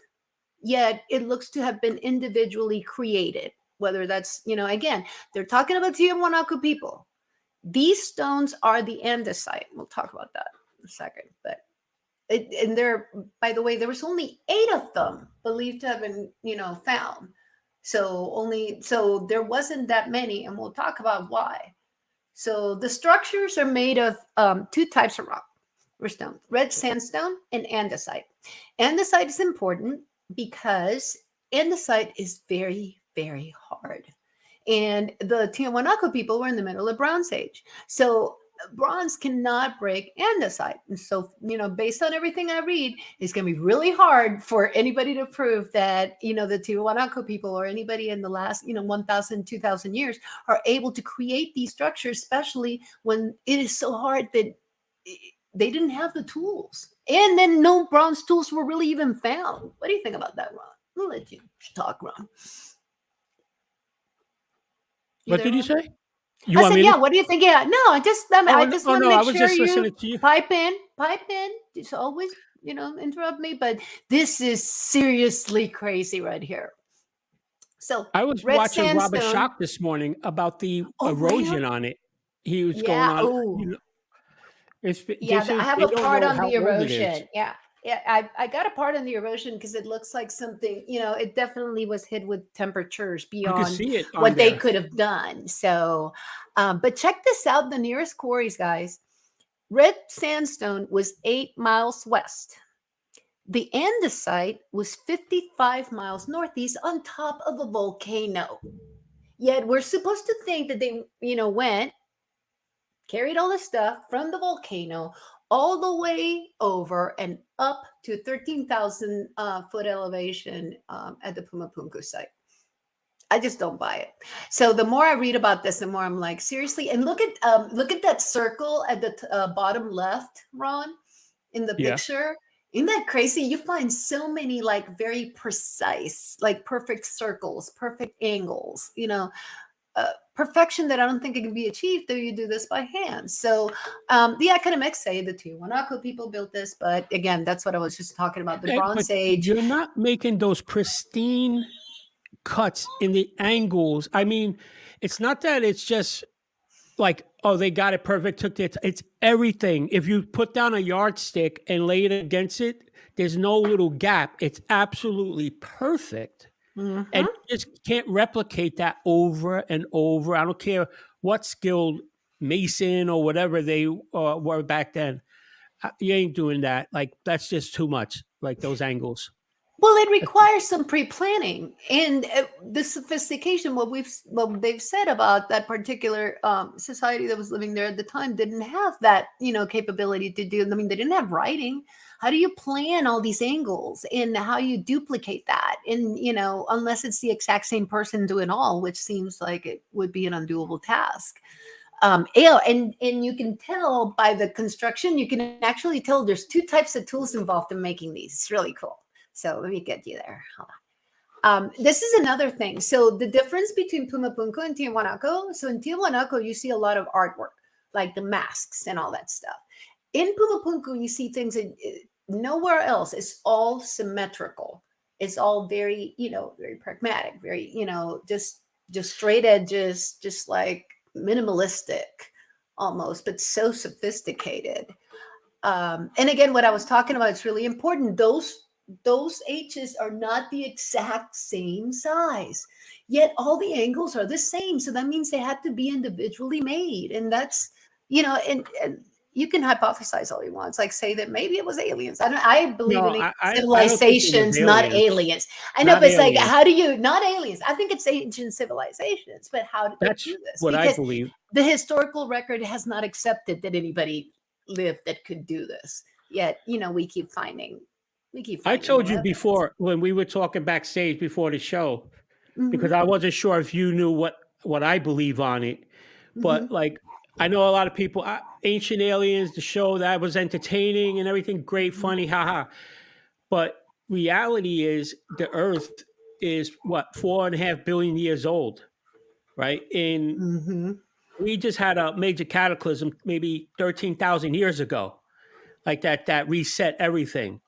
yet it looks to have been individually created. Whether that's, again, they're talking about Tiahuanaco people. These stones are the andesite. We'll talk about that in a second. But and there, by the way, there was only 8 of them believed to have been, found. So there wasn't that many, and we'll talk about why. So the structures are made of 2 types of rock or stone: red sandstone and andesite. Andesite is important because andesite is very, very hard. And the Tiahuanaco people were in the middle of Bronze Age. So bronze cannot break andesite. And so, based on everything I read, it's going to be really hard for anybody to prove that, the Tiahuanaco people or anybody in the last, 1,000, 2,000 years are able to create these structures, especially when it is so hard that they didn't have the tools. And then no bronze tools were really even found. What do you think about that, Ron? I'll let you talk, Ron. What did you say? I said, yeah. What do you think? Yeah, no. I just want to make sure you pipe in. It's always, interrupt me, but this is seriously crazy right here. So I was watching Robert Schock this morning about the erosion on it. He was going on. I have a part on the erosion. Yeah. I got a part on the erosion because it looks like something, it definitely was hit with temperatures beyond what they could have done. So, but check this out, the nearest quarries, guys. Red sandstone was 8 miles west. The andesite was 55 miles northeast on top of a volcano. Yet we're supposed to think that they, went, carried all the stuff from the volcano all the way over and up to 13,000 foot elevation at the Puma Punku site. I just don't buy it. So the more I read about this, the more I'm like, seriously. And look at that circle at the bottom left, Ron, in the picture. Isn't that crazy? You find so many like very precise, like perfect circles, perfect angles, perfection that I don't think it can be achieved though you do this by hand. So the academics say the Tiahuanaco people built this, but again, that's what I was just talking about, the Bronze Age. You're not making those pristine cuts in the angles. I mean, it's not that it's just like, oh, they got it perfect, took it. It's everything. If you put down a yardstick and lay it against it, there's no little gap. It's absolutely perfect. Mm-hmm. and you just can't replicate that over and over. I don't care what skilled mason or whatever they were back then. You ain't doing that. Like that's just too much. Like those angles. Well, it requires some pre-planning and the sophistication. What they've said about that particular society that was living there at the time didn't have that capability to do. I mean, they didn't have writing. How do you plan all these angles and how you duplicate that? And unless it's the exact same person doing all, which seems like it would be an undoable task. And you can tell by the construction. You can actually tell there's two types of tools involved in making these. It's really cool. So let me get you there. Hold on. This is another thing. So the difference between Puma Punku and Tiahuanaco. So in Tiahuanaco, you see a lot of artwork, like the masks and all that stuff. In Puma Punku, you see things that nowhere else. It's all symmetrical. It's all very, very pragmatic, very, just straight edges, just like minimalistic almost, but so sophisticated. And again, what I was talking about, it's really important. Those H's are not the exact same size, yet all the angles are the same. So that means they had to be individually made. And that's, and you can hypothesize all you want. It's like say that maybe it was aliens. I believe No, in I don't think it was civilizations, not aliens. aliens. I know, Not but it's like, aliens. how do you, not aliens? I think it's ancient civilizations, but how did they That's do this? what I Because believe. the historical record has not accepted that anybody lived that could do this. Yet, we keep I finding told new you evidence. before when we were talking backstage before the show because Hmm. I wasn't sure if you knew what I believe on it. But Hmm. like I know a lot of people, Ancient Aliens, the show that was entertaining and everything, great, Hmm. funny, haha. But reality is the Earth is what 4.5 billion years old, right? And Hmm. we just had a major cataclysm maybe 13,000 years ago, like that reset everything.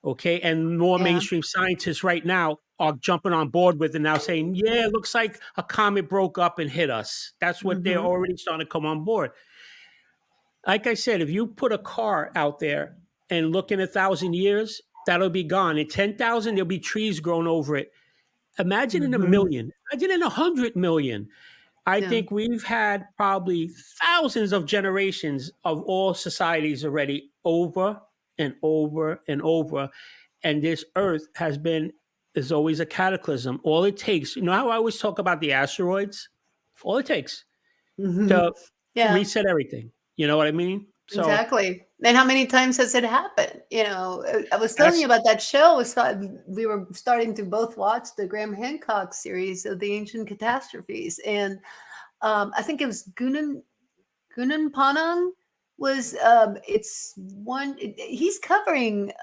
Okay. And more Yeah. mainstream scientists right now are jumping on board with it now saying, yeah, it looks like a comet broke up and hit us. That's what they're Hmm. already starting to come on board. Like I said, if you put a car out there and look in 1,000 years, that'll be gone. In 10,000, there'll be trees grown over it. Imagine in a Hmm. million, imagine in 100 million. I Yeah. think we've had probably thousands of generations of all societies already over and over and over. And this earth is always a cataclysm. All it takes, you know how I always talk about the asteroids? All it takes Hmm. to Yeah. reset everything. You know what I mean? So Exactly. And how many times has it happened? I was telling you that's about that show. We were starting to both watch the Graham Hancock series of the ancient catastrophes, and I think it was Gunan Panang was it's one. He's covering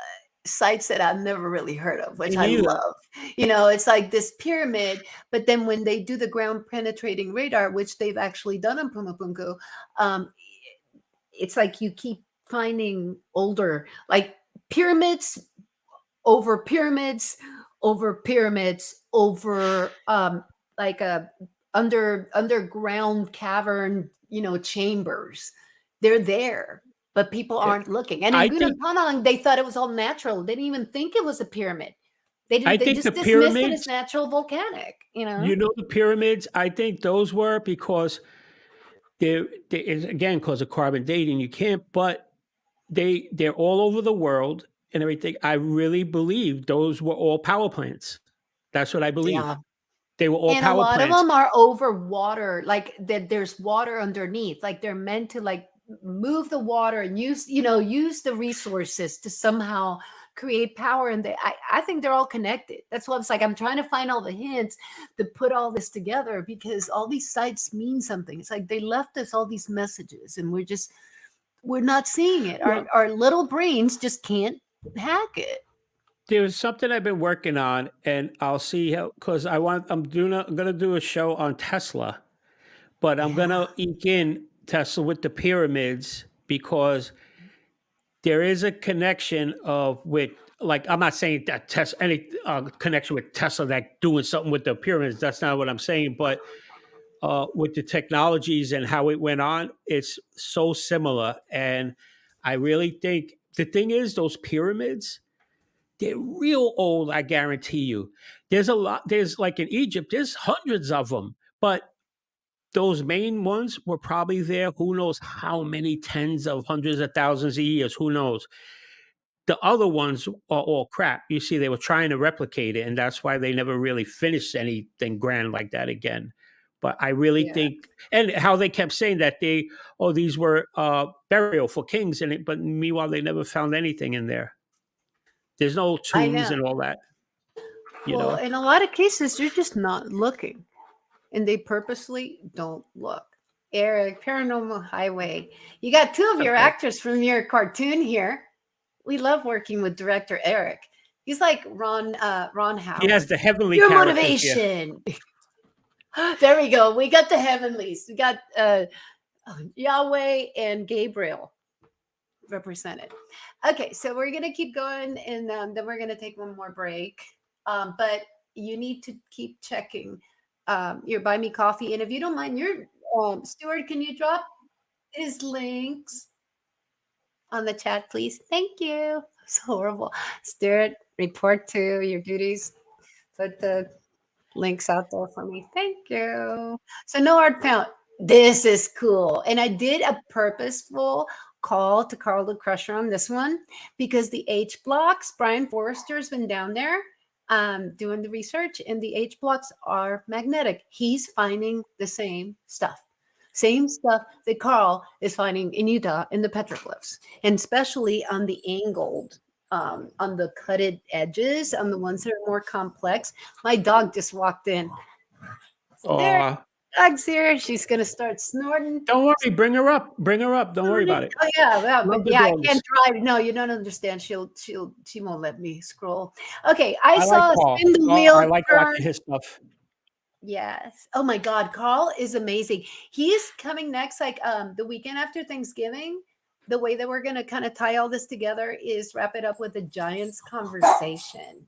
sites that I've never really heard of, which me I neither. love. It's like this pyramid, but then when they do the ground penetrating radar, which they've actually done on Puma Punku, um, it's like you keep finding older, like pyramids over pyramids over pyramids over like a underground cavern, chambers. They're there, but people Yeah. aren't looking. And in I think Gunung they thought it was all natural. They didn't even think it was a pyramid. They I didn't. They think the just dismissed it as pyramids, natural volcanic. the pyramids, I think those were because there is again because of carbon dating. You can't, but they're all over the world and everything. I really believe those were all power plants. That's what I Yeah. believe. They were all And a power lot of plants. them are over water, like that there's water underneath. Like they're meant to like move the water and use the resources to somehow create power. And I think they're all connected. That's what it's like. I'm trying to find all the hints to put all this together because all these sites mean something. It's like they left us all these messages and we're not seeing it. Our Well, our little brains just can't hack it. there's something I've been working on, and I'll see how because I'm gonna do a show on Tesla, but I'm Yeah. gonna eke in Tesla with the pyramids because there is a connection of with like I'm not saying that Tesla any connection with Tesla that doing something with the pyramids. That's not what I'm saying, but with the technologies and how it went on, it's so similar. And I really think the thing is those pyramids, they're real old. I guarantee you. There's a lot. There's like in Egypt, there's hundreds of them, but those main ones were probably there. Who knows how many tens of hundreds of thousands of years? Who knows? The other ones are all crap. You see, they were trying to replicate it, and that's why they never really finished anything grand like that again. But I really think, and how they kept saying that these were burial for kings in it, but meanwhile they never found anything in there. There's no tombs and all that. Well, in a lot of cases, you're just not looking, and they purposely don't look. Eric, Paranormal Highway. You got two of your actors from your cartoon here. We love working with director Eric. He's like Ron Howard. He has the heavenly your motivation. There we go. We got the heavenlies. We got Yahweh and Gabriel represented. Okay, so we're gonna keep going, and then we're gonna take one more break. But you need to keep checking your Buy Me Coffee, and if you don't mind, your Stuart, can you drop his links on the chat, please? Thank you. It's horrible. Stuart, report to your duties. Put the links out there for me. Thank you. So no art found. This is cool. And I did a purposeful call to Carl the Crusher on this one because the H blocks, Brian Forrester's been down there doing the research, and the H blocks are magnetic. He's finding the same stuff that Carl is finding in Utah in the petroglyphs, and especially on the angled, on the cutted edges, on the ones that are more complex. My dog just walked in. There, dog's here. She's gonna start snorting. Don't worry, bring her up. Don't worry about it. Oh yeah, I can't drive. No, you don't understand. She won't let me scroll. Okay, I saw like spin the wheel. I like watching his stuff. Yes. Oh my God, Carl is amazing. He's coming next, like the weekend after Thanksgiving. The way that we're gonna kind of tie all this together is wrap it up with a Giants conversation.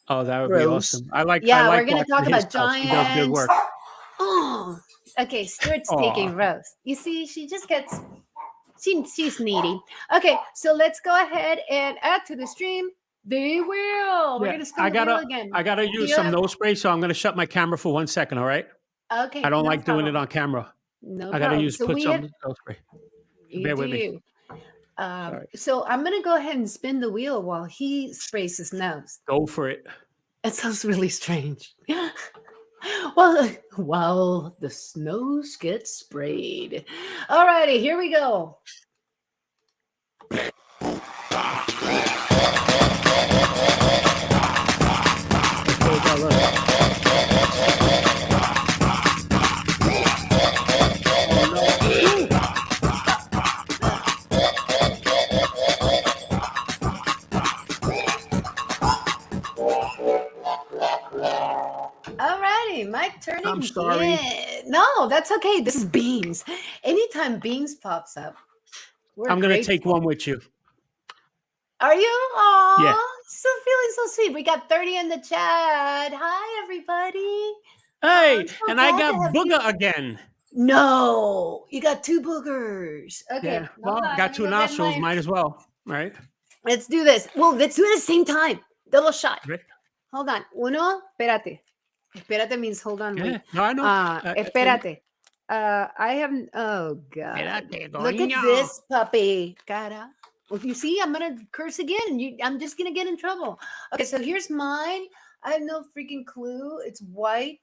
Oh, that would be awesome. I like. Yeah, I like we're gonna talk about Giants. He does good work. Oh, okay. Stuart's taking Rose. You see, she just gets. She's needy. Okay, so let's go ahead and add to the stream. They will. We're gonna spin the wheel again. I gotta use some nose spray, so I'm gonna shut my camera for 1 second. All right. Okay. I don't like doing it on camera. No, I gotta put some nose spray. Bear with me. So I'm gonna go ahead and spin the wheel while he sprays his nose. Go for it. It sounds really strange. Well, while the nose gets sprayed. All righty, here we go. Alrighty, Mike turning. I'm sorry. No, that's okay. This is Beans. Anytime Beans pops up, I'm gonna take one with you. Are you? Aww, yeah. So feeling so sweet. We got 30 in the chat. Hi, everybody. Hey, and I got Booger again. No, you got two boogers. Okay. Yeah. Well, got two nostrils. Might as well. Right. Let's do this. Well, let's do it at the same time. Double shot. Right. Hold on. Uno, espérate. Espérate means hold on. Yeah. No, I know. Espérate. I haven't. Oh, God. Espérate, look at this puppy. Cara. Well, you see, I'm going to curse again. I'm just going to get in trouble. Okay, so here's mine. I have no freaking clue. It's white.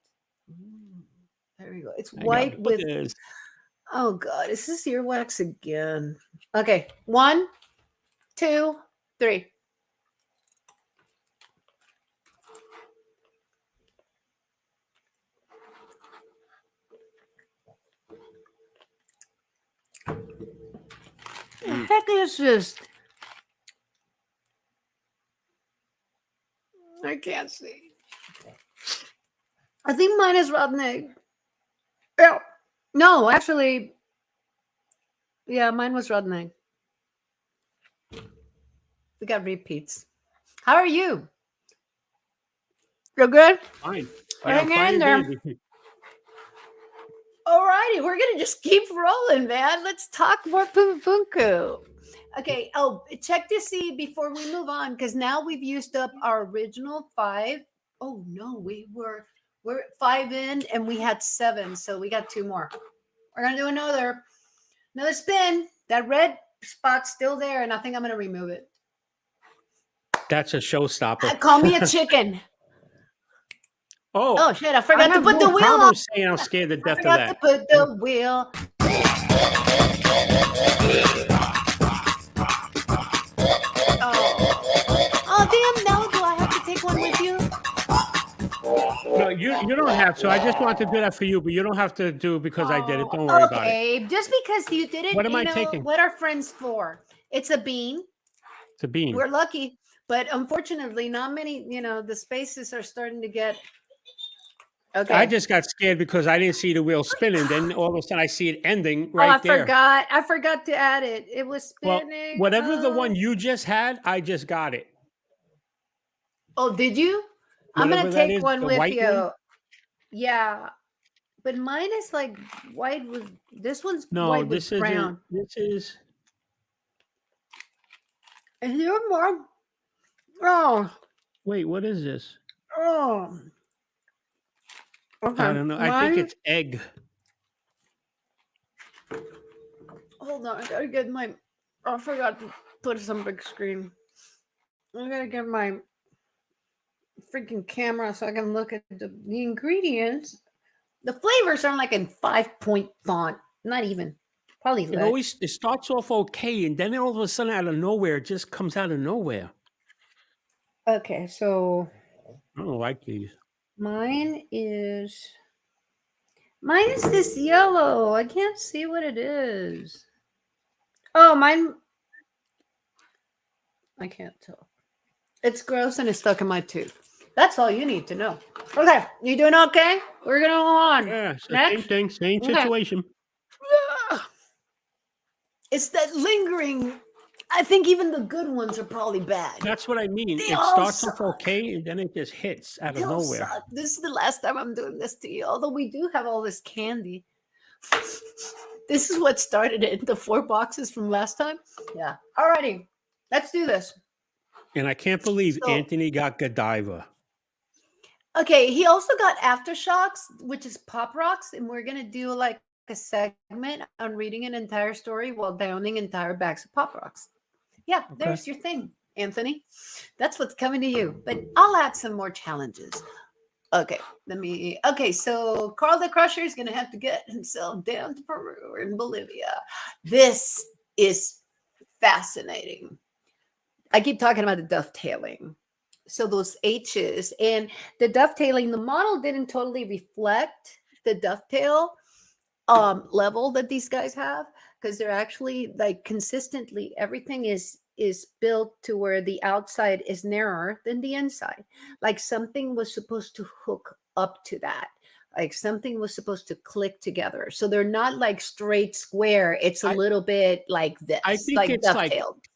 There we go. It's white with. Oh, God. This is earwax again. Okay. 1, 2, 3. The heck is this? I can't see. I think mine is rotten egg. Oh, no, actually, yeah, mine was rotten egg. We got repeats. How are you? You're good? Fine. Hang in there. All righty, we're gonna just keep rolling, man. Let's talk more Puma Punku. Okay. Oh, check to see before we move on, because now we've used up our original 5. Oh no, we're at 5 in, and we had 7, so we got 2 more. We're gonna do another spin. That red spot's still there, and I think I'm gonna remove it. That's a showstopper. Call me a chicken. Oh shit! I forgot to have put no the wheel on. problem saying I'm scared to I death of forgot to that. put the wheel. Oh damn! No, do I have to take one with you? No, you don't have to. I just want to do that for you, but you don't have to do because I did it. Don't worry about it. Okay, just because you did it, What am I taking? what are friends for? It's a bean. It's a bean. We're lucky, but unfortunately, not many. The spaces are starting to get. Okay. I just got scared because I didn't see the wheel spinning. Then all of a sudden I see it ending Oh, I right there. forgot. I forgot to add it. It was spinning. Well, whatever the one you just had, I just got it. Oh, did you? I'm Whatever gonna that take is, one the with white you. one. Yeah, but mine is like white with. This one's No, white this with brown. isn't. This is. Is there more? Oh. Wait, what is this? Oh. Okay. I don't know. I think it's egg. Hold on, I gotta get my. I forgot to put some big screen. I gotta get my freaking camera so I can look at the ingredients. The flavors are like in 5-point font. Not even. Probably less. It starts off okay, and then all of a sudden, out of nowhere, it just comes out of nowhere. Okay, so I don't like these. mine is this yellow. I can't see what it is. Oh, mine. I can't tell. It's gross and it's stuck in my tooth. That's all you need to know. Okay, you doing okay? We're gonna go on. Yeah, so Next. same thing, same Okay. situation. It's that lingering. I think even the good ones are probably bad. That's what I mean. They It all starts off suck. okay, and then it just hits out They of all nowhere. suck. This is the last time I'm doing this to you. Although we do have all this candy. This is what started it. The 4 boxes from last time. Yeah. Alrighty. Let's do this. And I can't believe Anthony got Godiva. Okay, he also got Aftershocks, which is Pop Rocks, and we're gonna do like a segment on reading an entire story while downing entire bags of Pop Rocks. Yeah, Okay. There's your thing, Anthony. That's what's coming to you. But I'll add some more challenges. Okay, so Carl the Crusher is gonna have to get himself down to Peru and Bolivia. This is fascinating. I keep talking about the dovetailing. So those H's and the dovetailing, the model didn't totally reflect the dovetail level that these guys have, because they're actually like consistently everything is built to where the outside is narrower than the inside. Like something was supposed to hook up to that. Like something was supposed to click together. So they're not like straight square. It's a little bit like this. I think like it's dovetailed. like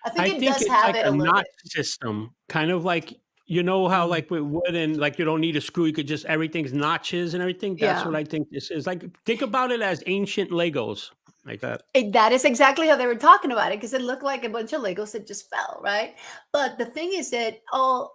I think it does have it a little notch bit. system, kind of like how like with wood and like you don't need a screw, you could just everything's notches and everything. That's what I think this is. Like think about it as ancient Legos, like that. That is exactly how they were talking about it, because it looked like a bunch of Legos that just fell, right? But the thing is that all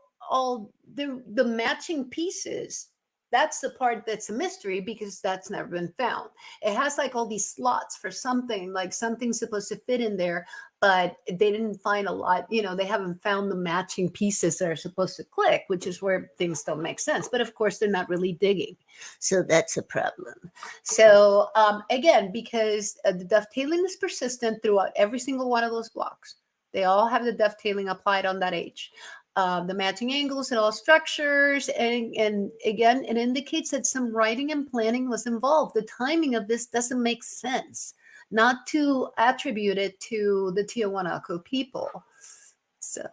the matching pieces, that's the part that's a mystery, because that's never been found. It has like all these slots for something, like something's supposed to fit in there, but they didn't find a lot. They haven't found the matching pieces that are supposed to click, which is where things don't make sense. But of course, they're not really digging. So that's a problem. So again, because the dovetailing is persistent throughout every single one of those blocks. They all have the dovetailing applied on that H. The matching angles and all structures. And again, it indicates that some writing and planning was involved. The timing of this doesn't make sense, not to attribute it to the Tiahuanaco people. So,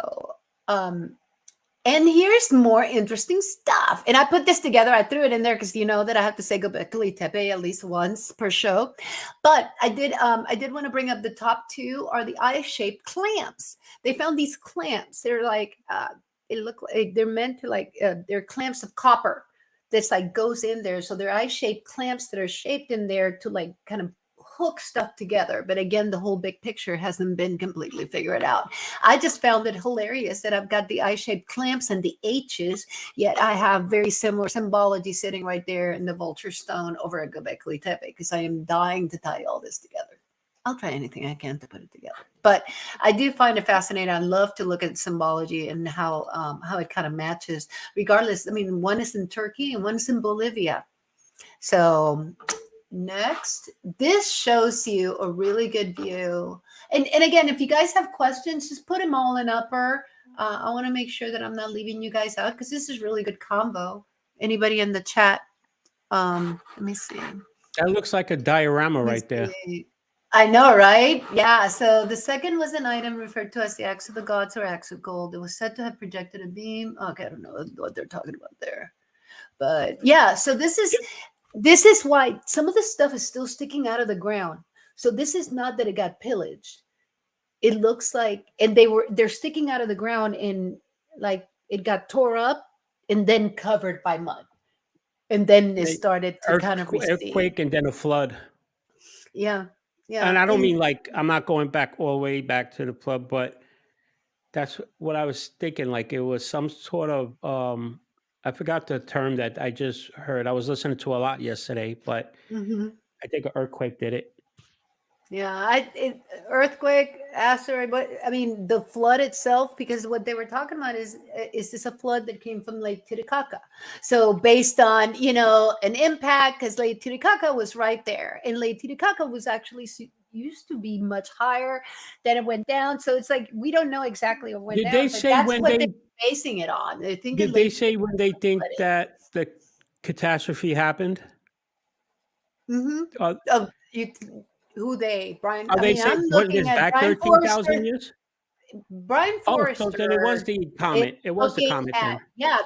and here's more interesting stuff. And I put this together. I threw it in there because you know that I have to say Gobekli Tepe at least once per show. But I did want to bring up the top 2 are the eye-shaped clamps. They found these clamps. They're like they look like they're meant to like they're clamps of copper that's like goes in there. So they're eye-shaped clamps that are shaped in there to like kind of hook stuff together. But again, the whole big picture hasn't been completely figured out. I just found it hilarious that I've got the eye-shaped clamps and the H's, yet I have very similar symbology sitting right there in the vulture stone over a Göbekli Tepe, because I am dying to tie all this together. I'll try anything I can to put it together. But I do find it fascinating. I love to look at symbology and how it kind of matches, regardless. I mean, one is in Turkey and one is in Bolivia. So next, this shows you a really good view. And again, if you guys have questions, just put them all in upper. I want to make sure that I'm not leaving you guys out, because this is really good combo. Anybody in the chat? Let me see. That looks like a diorama right there. I know, right? Yeah. So the second was an item referred to as the axe of the gods or axe of gold. It was said to have projected a beam. Okay, I don't know what they're talking about there, but yeah. So this is why some of the stuff is still sticking out of the ground. So this is not that it got pillaged. It looks like, and they're sticking out of the ground in, like, it got tore up and then covered by mud, and then it started to kind of recede. Earthquake and then a flood. Yeah. Yeah. And I don't mean like, I'm not going back all the way back to the flood, but that's what I was thinking. Like it was some sort of, I forgot the term that I just heard. I was listening to a lot yesterday, but I think an earthquake did it. Yeah, earthquake, asteroid, but I mean the flood itself, because what they were talking about is this a flood that came from Lake Titicaca? So based on, an impact, because Lake Titicaca was right there, and Lake Titicaca was actually used to be much higher, then it went down. So it's like we don't know exactly what went Did down. they But say that's when what they they're basing it on? They think did they say when they think that the catastrophe happened? Who they, Brian? Are I they mean, I'm saying putting looking this at back Brian 13,000 Forrester. years? Brian Oh, so then it was Forrester the is comet. It was the looking comet at, then. yeah,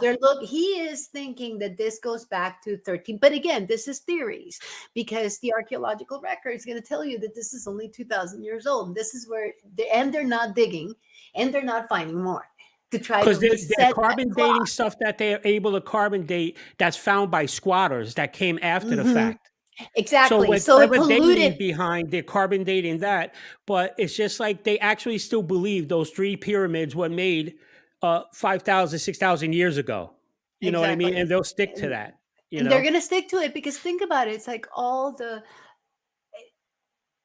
he is thinking that this goes back to 13. But again, this is theories, because the archaeological record is going to tell you that this is only 2,000 years old. This is where, and they're not digging, and they're not finding more to try to Because they're reset carbon that dating clock. stuff that they're able to carbon date that's found by squatters that came after the fact. So Exactly. with So it whatever they polluted. leave behind, they're carbon dating that. But it's just like they actually still believe those three pyramids were made 5,000, 6,000 years ago. You know what I mean? Exactly. And they'll stick to that. And they're going to stick to it, because think about it. It's like all the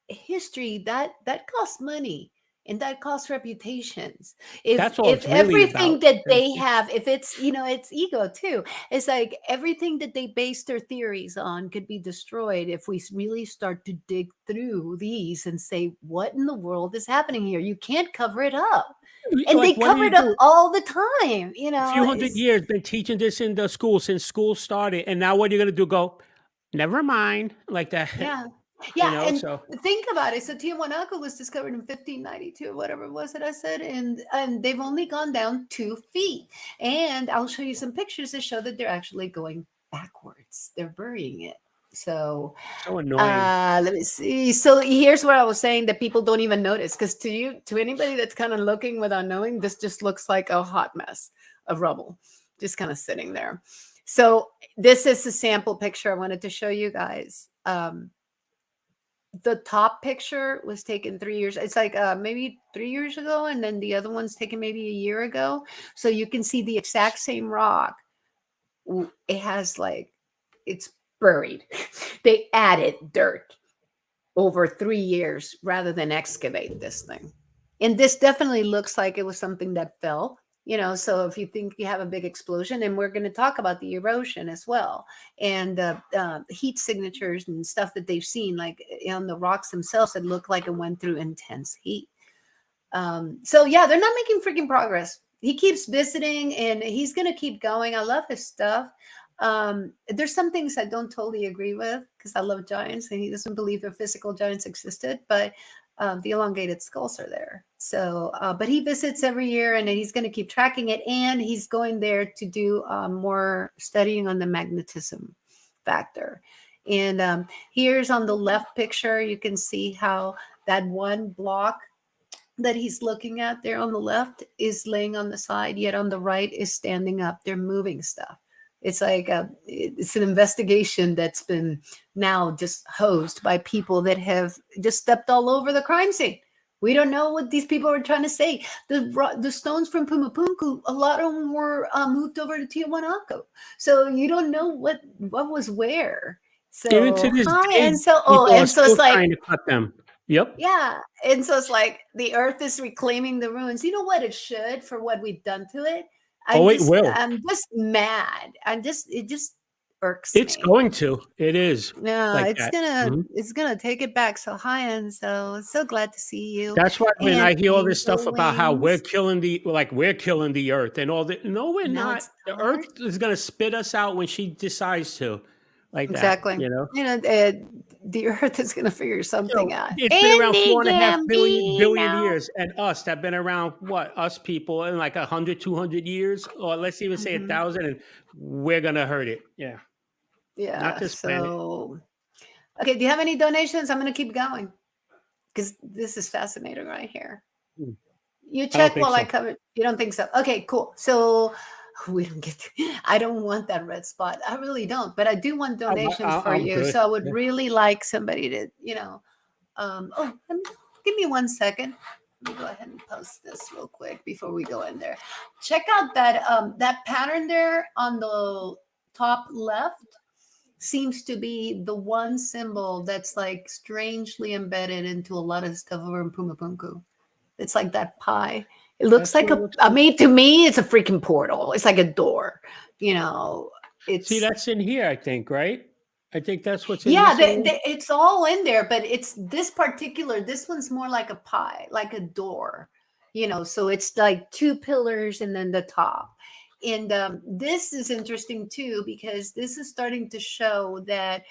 history that costs money, and that costs reputations. That's all If it's really everything about. that they have, if it's, it's ego too. It's like everything that they base their theories on could be destroyed if we really start to dig through these and say, what in the world is happening here? You can't cover it up. And Like, they cover it up all the time. A few hundred years, been teaching this in the school since school started. And now what are you going to do? Go, never mind, like that. Yeah. Yeah, and so think about it. So Tiahuanaco was discovered in 1592, whatever it was that I said, and they've only gone down 2 feet. And I'll show you some pictures that show that they're actually going backwards. They're burying it. So annoying. Let me see. So here's what I was saying that people don't even notice, because to anybody that's kind of looking without knowing, this just looks like a hot mess of rubble, just kind of sitting there. So this is a sample picture I wanted to show you guys. The top picture was taken 3 years. It's like maybe 3 years ago, and then the other one's taken maybe a year ago. So you can see the exact same rock. It has it's buried. They added dirt over 3 years rather than excavate this thing. And this definitely looks like it was something that fell. So if you think you have a big explosion, and we're going to talk about the erosion as well, and heat signatures and stuff that they've seen, like on the rocks themselves, that look like it went through intense heat. So yeah, they're not making freaking progress. He keeps visiting, and he's going to keep going. I love his stuff. There's some things I don't totally agree with, because I love giants, and he doesn't believe that physical giants existed, but the elongated skulls are there. So, but he visits every year, and he's going to keep tracking it, and he's going there to do more studying on the magnetism factor. And here's on the left picture, you can see how that one block that he's looking at there on the left is laying on the side, yet on the right is standing up. They're moving stuff. It's like it's an investigation that's been now just hosed by people that have just stepped all over the crime scene. We don't know what these people are trying to say. The stones from Puma Punku, a lot of them were moved over to Tiahuanaco, so you don't know what was where. Even to So this hi, day, and so people are and so still it's like trying to cut them. Yep. yeah, and so it's like the earth is reclaiming the ruins. You know what it should for what we've done to it. Oh, it will. I'm just mad. It just irks It's me. going to. It is No, like that. Mhm. it's gonna take it back. So hi, and so glad to see you. That's why when And I hear all this stuff angel about how wings. we're killing the earth and all that. No, we're No, not. it's The not. earth is going to spit us out when she decides to, like that. Exactly. You know. The earth is gonna figure something out. It's been around Andy 4.5 billion Gambino. years, and us that been around what us people in like 100, 200 years, or let's even say Mhm. 1,000, and we're gonna hurt it. Yeah, not Yeah. this planet. So okay, do you have any donations? I'm gonna keep going because this is fascinating right here. Hmm, You I don't check think while I so. cover. You don't think so? Okay, cool. So we don't get. I don't want that red spot. I really don't. But I do want donations for I'm you. good. So I would Yeah. really like somebody to, Oh, give me 1 second. Let me go ahead and post this real quick before we go in there. Check out that pattern there on the top left seems to be the one symbol that's like strangely embedded into a lot of stuff over in Puma Punku. It's like that pie. It looks That's like what it a. looks I like. mean, to me, it's a freaking portal. It's like a door. You know, See, it's that's in here, I think, right? I think that's what's in yeah. this area. It's all in there, but it's this particular. This one's more like a pie, like a door. So it's like two pillars and then the top. And this is interesting too because this is starting to show that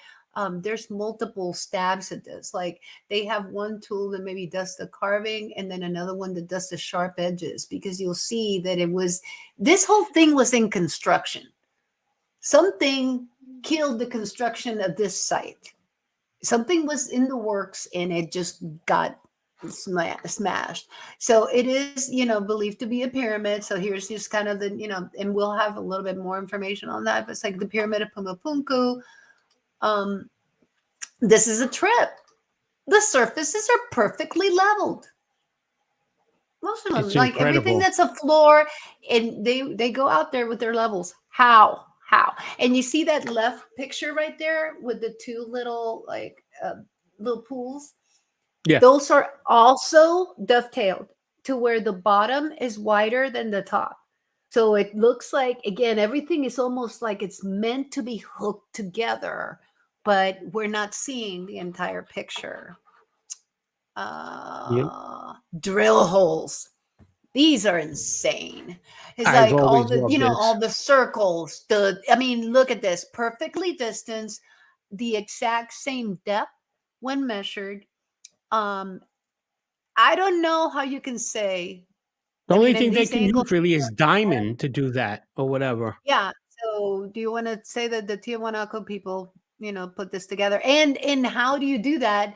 there's multiple stabs at this. Like they have one tool that maybe does the carving and then another one that does the sharp edges because you'll see that this whole thing was in construction. Something killed the construction of this site. Something was in the works and it just got smashed. So it is, believed to be a pyramid. So here's just kind of and we'll have a little bit more information on that. But it's like the pyramid of Puma Punku. Um, this is a trip. The surfaces are perfectly leveled. Most of them, It's like everything incredible. that's a floor, and they go out there with their levels. How? How? And you see that left picture right there with the two little little pools. Yeah. Those are also dovetailed to where the bottom is wider than the top. So it looks like again everything is almost like it's meant to be hooked together, but we're not seeing the entire picture. Yep. Drill holes. These are insane. It's I've like always loved this. all the circles. I mean, look at this. Perfectly distanced, the exact same depth when measured. Um, I don't know how you can say. The I only mean, in thing they these can angles, use really is diamond to do that or whatever. yeah. So, do you want to say that the Tiahuanaco people, put this together? And how do you do that?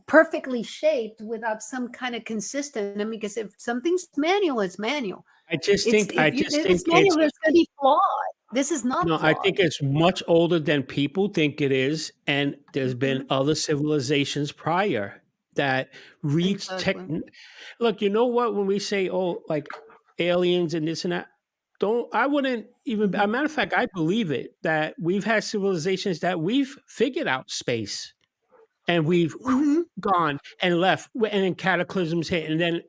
Perfectly shaped without some kind of consistent. I mean, because if something's manual, it's manual. I just If think it's it's manual, it's going to be flawed. This is not I think flawed. it's much older than people think it is, and there's been Mhm. other civilizations prior that reached tech. Exactly. Look, you know what? When we say, "Oh, like aliens and this and that," don't I wouldn't even. A Mhm. matter of fact, I believe it that we've had civilizations that we've figured out space and we've Mhm. gone and left, and then cataclysms hit, and then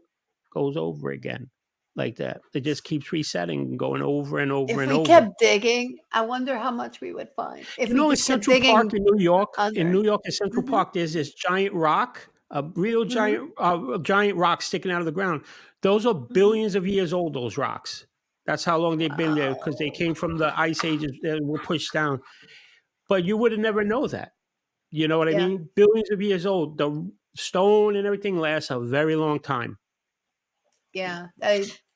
goes over again like that. It just keeps resetting and going over and over If and we over. kept digging, I wonder how much we would find if You we know, in just kept Central Park digging In under. New York, in Central Mhm. Park, there's this giant rock, a real Mhm. giant rock sticking out of the ground. Those are Mhm. billions of years old. Those rocks. That's how long they've been there because they Wow. came from the ice ages that were pushed down. But you would have never know that. You know what I Yeah. mean? Billions of years old. The stone and everything lasts a very long time. Yeah.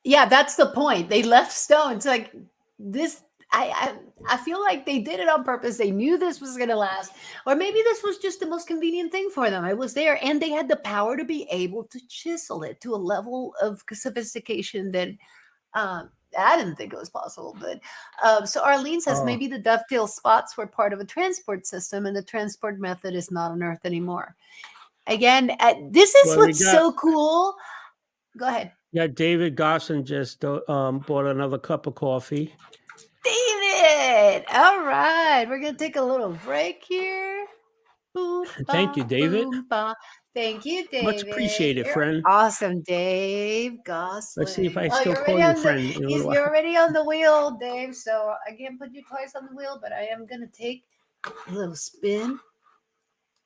Yeah, that's the point. They left stones like this. I feel like they did it on purpose. They knew this was going to last, or maybe this was just the most convenient thing for them. It was there, and they had the power to be able to chisel it to a level of sophistication that I didn't think it was possible, but so Arlene says maybe the dovetail spots were part of a transport system, and the transport method is not on Earth anymore. Again, this is what's so cool. Go ahead. Yeah, David Gosson just bought another cup of coffee. David! All right, we're gonna take a little break here. Thank you, David. Thank you, David. Much appreciated, friend. Awesome, Dave Gosling. Let's see if I still call you friend. You're already on the wheel, Dave. So I can't put you twice on the wheel, but I am gonna take a little spin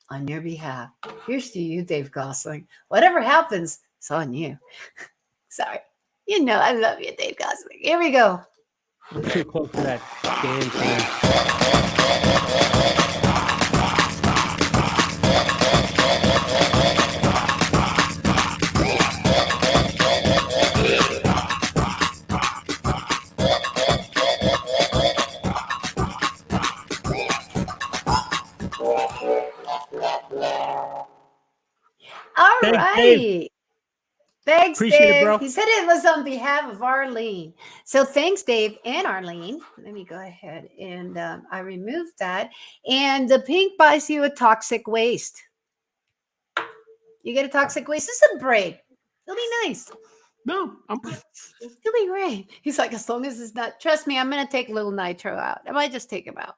on your behalf. Here's to you, Dave Gosling. Whatever happens, it's on you. Sorry. You know I love you, Dave Gosling. Here we go. I'm too close to that damn thing. All right. Dave. Thanks, Appreciate Dave. it, bro. He said it was on behalf of Arlene. So thanks, Dave and Arlene. Let me go ahead and I removed that. And the pink buys you a toxic waste. You get a toxic waste. This is a break. It'll be nice. No, It'll be great. He's like, as long as it's not. Trust me, I'm going to take little Nitro out. I might just take him out.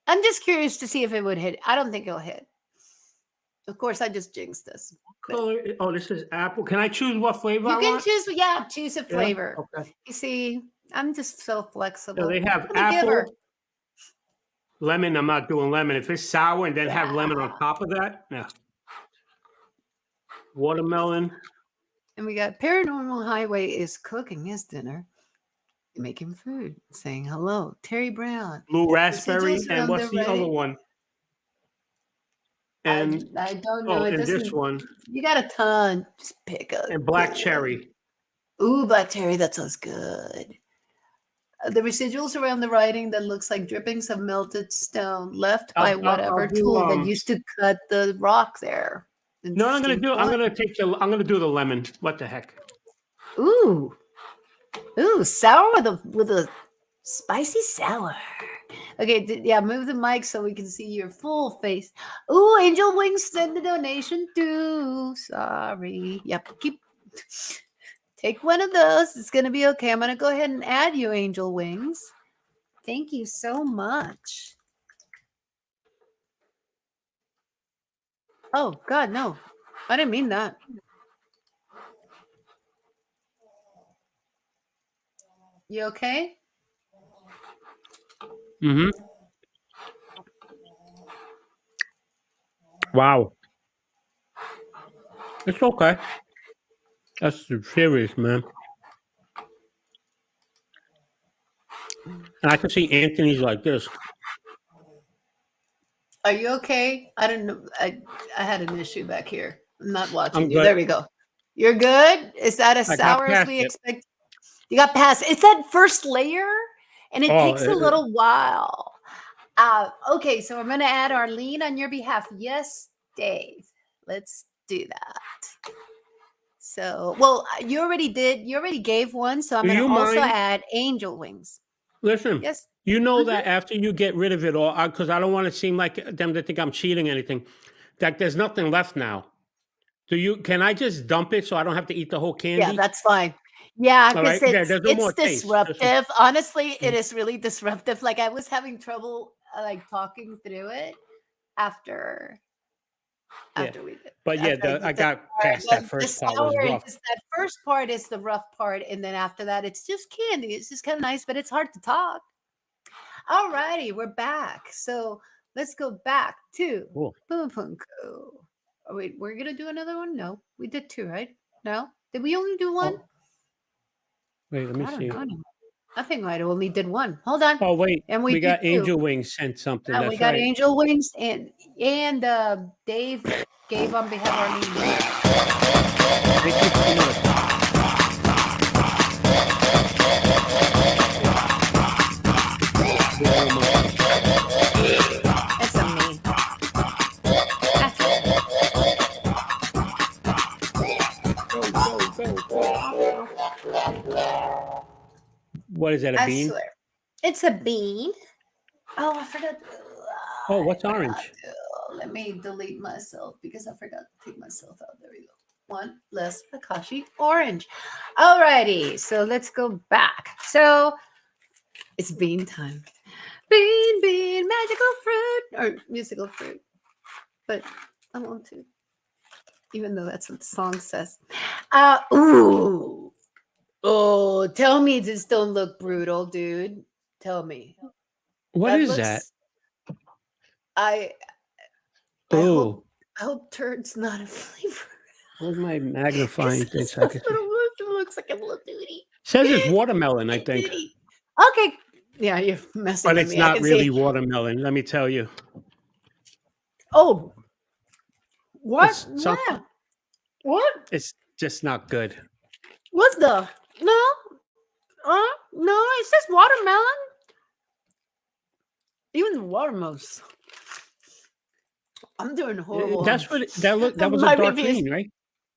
I'm just curious to see if it would hit. I don't think it'll hit. Of course, I just jinxed this. Oh, this is apple. Can I choose what flavor you can choose? Yeah, choose a flavor. Yeah? Okay. You see, I'm just so flexible. So they have apple, lemon. I'm not doing lemon. If it's sour and then have lemon on top of that, yeah. Watermelon. And we got Paranormal Highway is cooking his dinner, making food, saying hello. Terry Brown. Blue raspberry. And what's the other one? And I don't know. And this one. You got a ton. Just pick up. And black cherry. Ooh, black cherry. That sounds good. The residuals around the writing that looks like drippings of melted stone left by whatever tool that used to cut the rock there. No, I'm gonna do the lemon. What the heck? Ooh, sour with a spicy sour. Okay, yeah, move the mic so we can see your full face. Ooh, Angel Wings send the donation too. Sorry. Yep, take one of those. It's gonna be okay. I'm gonna go ahead and add you, Angel Wings. Thank you so much. Oh God, no. I didn't mean that. You okay? Mm-hmm. Wow. It's okay. That's serious, man. And I can see Anthony's like this. Are you okay? I don't know. I had an issue back here. I'm not watching you. Good. There we go. You're good? Is that as sour as we expect? You got past. It's that first layer, and it takes a little while. Okay, so I'm going to add Arlene on your behalf. Yes, Dave. Let's do that. So, well, you already did. You already gave one, so I'm going to also add Angel Wings. Listen. Yes. You know that after you get rid of it all, because I don't want to seem like them to think I'm cheating or anything, that there's nothing left now. Can I just dump it so I don't have to eat the whole candy? Yeah, that's fine. Yeah, because it's disruptive. Taste. Honestly, it is really disruptive. Like I was having trouble like talking through it after we did. But I got past that first part. Was rough. That first part is the rough part, and then after that, it's just candy. It's just kind of nice, but it's hard to talk. All righty, we're back. So let's go back to Puma Punku. Oh, wait, we're gonna do another one? No, we did two, right? No, did we only do one? Wait, let me see. I think I only did one. Hold on. Oh wait, and we got Angel Wings sent something. We got Angel Wings and Dave gave on behalf of Arlene. Thank you so much. That's on me. What is that? A I bean? swear. It's a bean. Oh, I forgot. Oh, I what's forgot orange? to. Let me delete myself because I forgot to take myself out. There we go. One less Akashi orange. Alrighty, so let's go back. So it's bean time. Bean, bean, magical fruit or musical fruit. But I want to, even though that's what the song says. Ooh. Oh, tell me this don't look brutal, dude. Tell me. What That is that? looks I I Oh, hope turd's not a flavor. where's my Because magnifying thing this so I can see? looks like a little duty. Says it's watermelon, I Hey, think, duty. Okay. Yeah, you're messing but with it's me. I not can really see. watermelon. Let me tell you, Oh, what? it's something. What? What? It's just not good. What's the no? No, it says watermelon. Even the watermelons. I'm doing horrible. That's what that look. That was a My dark reviews. green, right?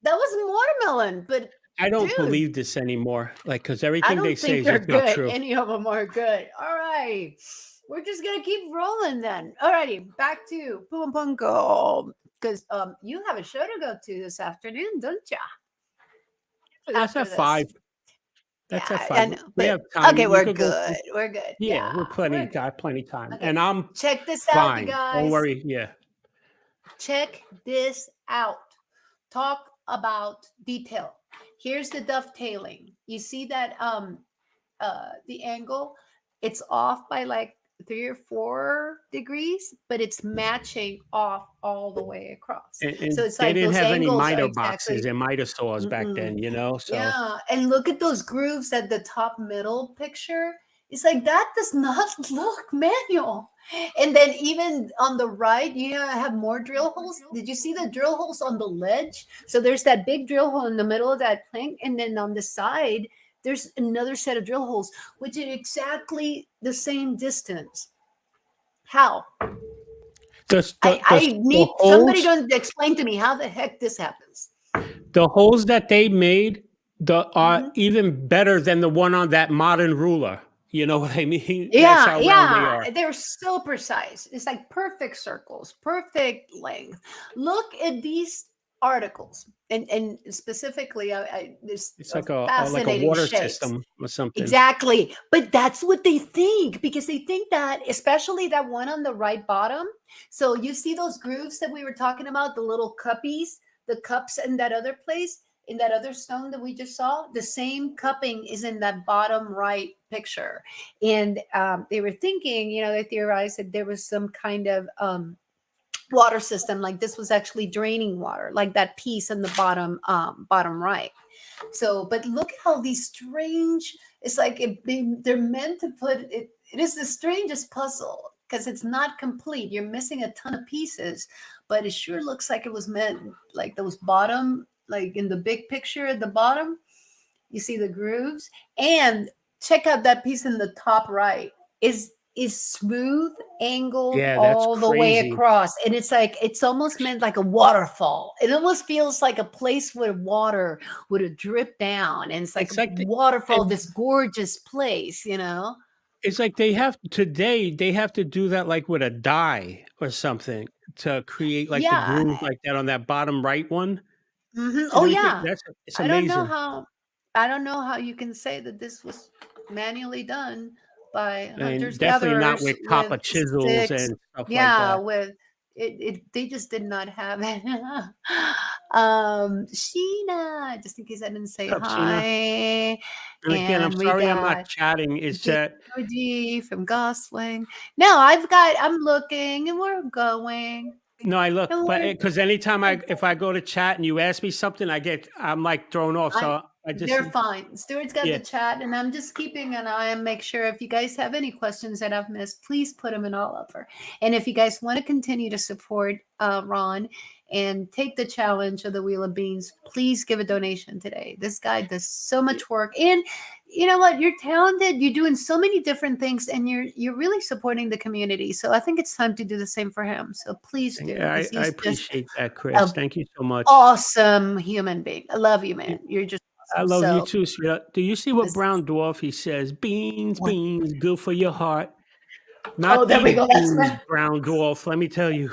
That was watermelon, but I don't dude, believe this anymore. Like, because I everything they don't say think is they're just not good. true. Any of them are good. All right. We're just gonna keep rolling then. Alrighty, back to Puma Punku. Because you have a show to go to this afternoon, don't ya? That's After at this. 5. That's at Yeah, I 5. know. We But have time. okay, We we're could go. good. We're good. Yeah, Yeah, we're we're good. got plenty time, Okay. and I'm Check this out, you fine. Don't guys. worry. Yeah. Check this out. Talk about detail. Here's the dovetailing. You see that the angle, it's off by like 3 or 4 degrees, but it's matching off all the way across. So And it's they like didn't those have any angles are miter exactly boxes and miter saws back mm-mm. then, you know? So Yeah, and look at those grooves at the top middle picture. It's like that does not look manual. And then even on the right, you have more drill holes. Did you see the drill holes on the ledge? So there's that big drill hole in the middle of that plank, and then on the side, there's another set of drill holes, which is exactly the same distance. How? I the need somebody holes to explain to me how the heck this happens. that they made are Mhm. even better than the one on that modern ruler. You know what I mean? That's Yeah, how round they yeah, are. they're so precise. It's like perfect circles, perfect length. Look at these articles, and specifically, there's It's a like a fascinating water shapes. system or something. Exactly, but that's what they think because they think that, especially that one on the right bottom. So you see those grooves that we were talking about, the little cuppies, the cups in that other place, in that other stone that we just saw. The same cupping is in that bottom right picture. And they were thinking, they theorized that there was some kind of water system, like this was actually draining water, like that piece in the bottom right. So, but look how these strange. It's like they're meant to put it. It is the strangest puzzle because it's not complete. You're missing a ton of pieces, but it sure looks like it was meant, like those bottom, like in the big picture at the bottom. You see the grooves, and check out that piece in the top right. Is smooth, angled Yeah, that's all the way crazy. across, and it's like it's almost meant like a waterfall. It almost feels like a place where water would have dripped down, and it's like It's a like waterfall, it's this gorgeous place. it's like they have to do that like with a die or something to create like the Yeah. groove like that on that bottom right one and Oh everything. yeah. It's I don't know amazing. how I don't know how you can say that this was manually done by hunters And definitely not gatherers with with copper chisels sticks. and stuff like Yeah, that. with it they just did not have it. Sheena, just in case I didn't say What's up, Sheena? hi. And again, I'm And we sorry I'm not got chatting. It's that Georgie from Gosling. No, I'm looking and we're going. no, I look, And but we're because anytime if I go to chat and you ask me something, I'm like thrown off. I So I just they're fine. Stuart's got yeah. the chat, and I'm just keeping an eye and make sure if you guys have any questions that I've missed, please put them in all over. And if you guys want to continue to support Ron and take the challenge of the Wheel of Beans, please give a donation today. This guy does so much work, and you know what? You're talented. You're doing so many different things, and you're really supporting the community. So I think it's time to do the same for him. So please do, Yeah, because I he's just appreciate that, a Chris. Thank you so much. awesome human being. I love you, You man. You're just I love you So too, sweetheart. Do you see what this, Brown Dwarf, he says, beans, what? beans, good for your heart. Oh, Not there we these go. That's beans, my Brown Dwarf, let me tell you.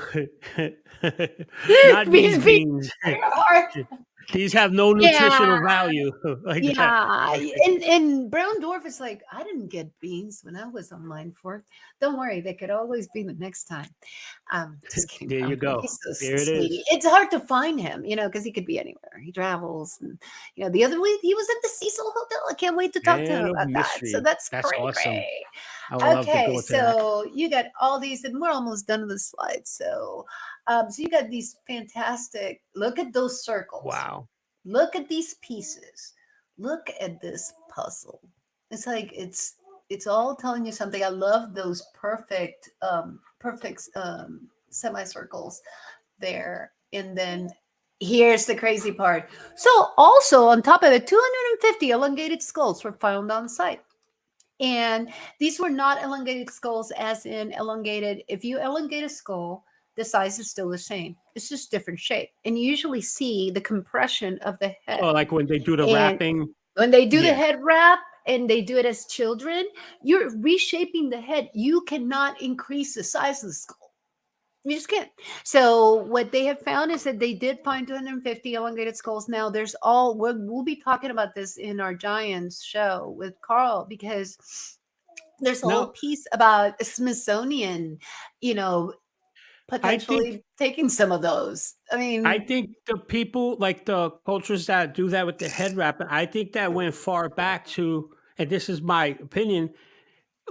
Not these being beans. hard. These have no Yeah. nutritional value like that. Yeah, and brown dwarf is like, I didn't get beans when I was on Mindforked. Don't worry, they could always be the next time. Just kidding, There you brown dwarf. go. He's so There it sweetie. is. It's hard to find him, because he could be anywhere. He travels, and the other week he was at the Cecil Hotel. I can't wait to talk to him Man of about that. So mystery. that's That's great, awesome. great. I would love to Okay, go to that. so you got all these, and we're almost done with the slides. So you got these fantastic. Look at those circles. Wow. Look at these pieces. Look at this puzzle. It's like it's all telling you something. I love those perfect semicircles there. And then here's the crazy part. So also on top of it, 250 elongated skulls were found on site. And these were not elongated skulls, as in elongated. If you elongate a skull, the size is still the same. It's just different shape. And you usually see the compression of the Oh, head. like when they do the And wrapping. when they do the Yeah. head wrap and they do it as children, you're reshaping the head. You cannot increase the size of the skull. You just can't. So what they have found is that they did find 250 elongated skulls. Now we'll be talking about this in our Giants show with Carl, because there's a whole No, piece about Smithsonian, you know, I think potentially taking some of those. I I mean, think the people like the cultures that do that with the head wrapping, I think that went far back to, and this is my opinion,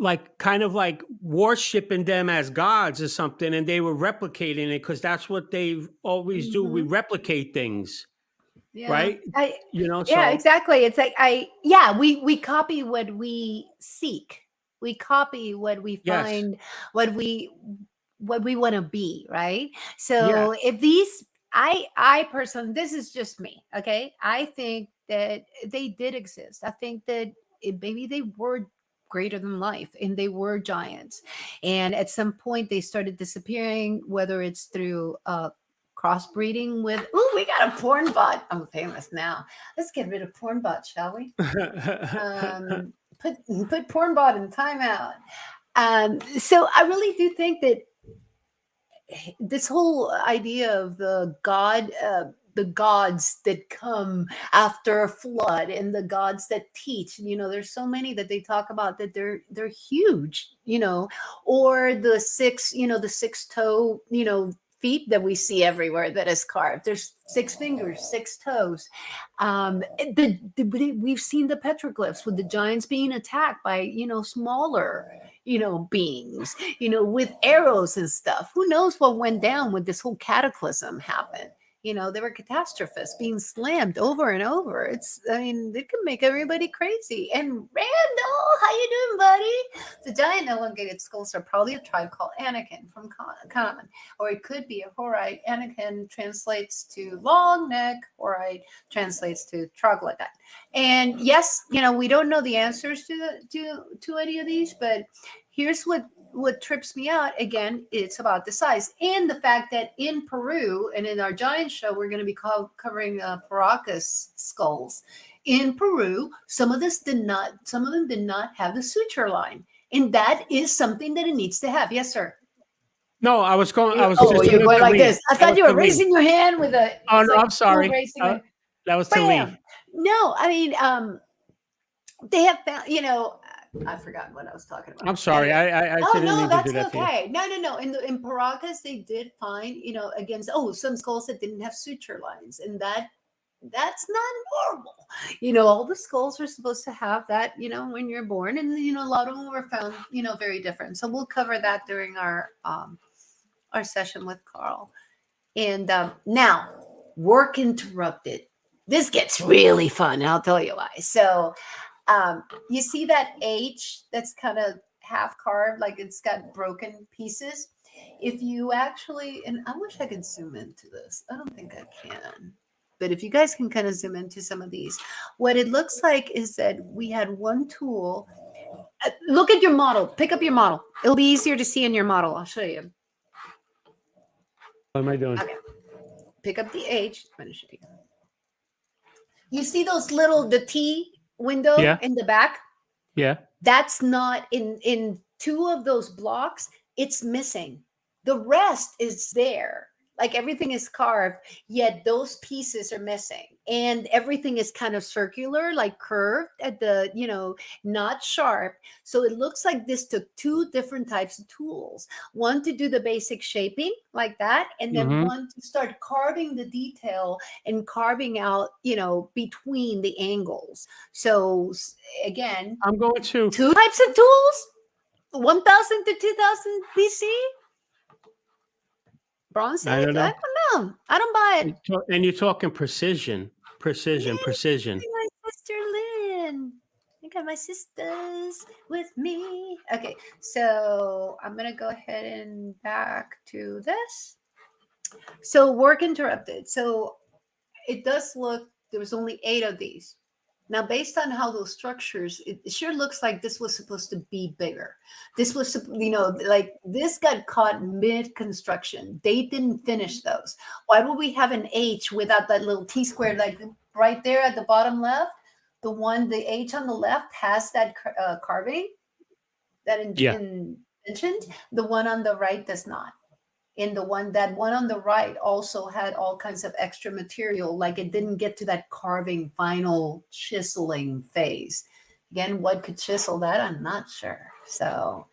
like kind of like worshiping them as gods or something, and they were replicating it because that's what they always do. We mhm. replicate things, Yeah. right? Yeah, So exactly. It's like we copy what we seek. We copy what we yes, find, what we want to be, right? yeah, So if these I personally, this is just me, okay? I think that they did exist. I think that maybe they were greater than life and they were giants. And at some point they started disappearing, whether it's through crossbreeding with, oh, we got a porn bot. I'm famous now. Let's get rid of porn bot, shall we? Put porn bot in timeout. So I really do think that this whole idea of the gods that come after a flood and the gods that teach, there's so many that they talk about that they're huge, or the six toe, feet that we see everywhere that is carved. There's six fingers, six toes. We've seen the petroglyphs with the giants being attacked by smaller beings, with arrows and stuff. Who knows what went down when this whole cataclysm happened? They were catastrophists being slammed over and over. It can make everybody crazy. And Randall, how you doing, buddy? The giant elongated skulls are probably a tribe called Anakin from Common, or it could be a Horite. Anakin translates to long neck. Horite translates to troglodyte. And yes, we don't know the answers to any of these, but here's what trips me out again. It's about the size and the fact that in Peru and in our giant show we're going to be covering Paracas skulls. In Peru, some of them did not have the suture line, and that is something that it needs to have. Yes, sir. no, I was going. I was Oh, just a you're little going bit like late. this. I That thought was you were to Lee. raising your hand with a. Oh It's no, like I'm sorry. raising a That was to bam. Lee. No, they have found. I forgot what I was talking about. I'm sorry. Anyway. I Oh didn't no, mean to do that's that to you. okay. No. In Paracas, they did find against some skulls that didn't have suture lines, and that's not normal. All the skulls are supposed to have that. When you're born, and a lot of them were found very different. So we'll cover that during our session with Carl. And now, work interrupted. This gets really fun. I'll tell you why. So you see that H that's kind of half carved, like it's got broken pieces. If you actually, and I wish I could zoom into this. I don't think I can. But if you guys can kind of zoom into some of these, what it looks like is that we had one tool. Look at your model. Pick up your model. It'll be easier to see in your model. I'll show you. What am I doing? Okay. Pick up the H. I'm going to show you. You see those the T window Yeah. in the back? Yeah. That's not in two of those blocks. It's missing. The rest is there. Like everything is carved, yet those pieces are missing. And everything is kind of circular, like curved at the, not sharp. So it looks like this took two different types of tools. One to do the basic shaping like that, and then Mm-hmm. one to start carving the detail and carving out, between the angles. So again, I'm going to. two types of tools, 1000 to 2000 BC. Bronze I Age? don't I know. don't know. I don't buy it. And you're talking precision, precision, Yay, precision. my sister Lynn. I got my sisters with me. Okay, so I'm gonna go ahead and back to this. So work interrupted. So it does look there was only 8 of these. Now, based on how those structures, it sure looks like this was supposed to be bigger. This was, like this got caught mid construction. They didn't finish those. Why would we have an H without that little T square, like right there at the bottom left? The H on the left has that carving that Yeah. mentioned. The one on the right does not. And that one on the right also had all kinds of extra material, like it didn't get to that carving final chiseling phase. Again, what could chisel that? I'm not sure. So,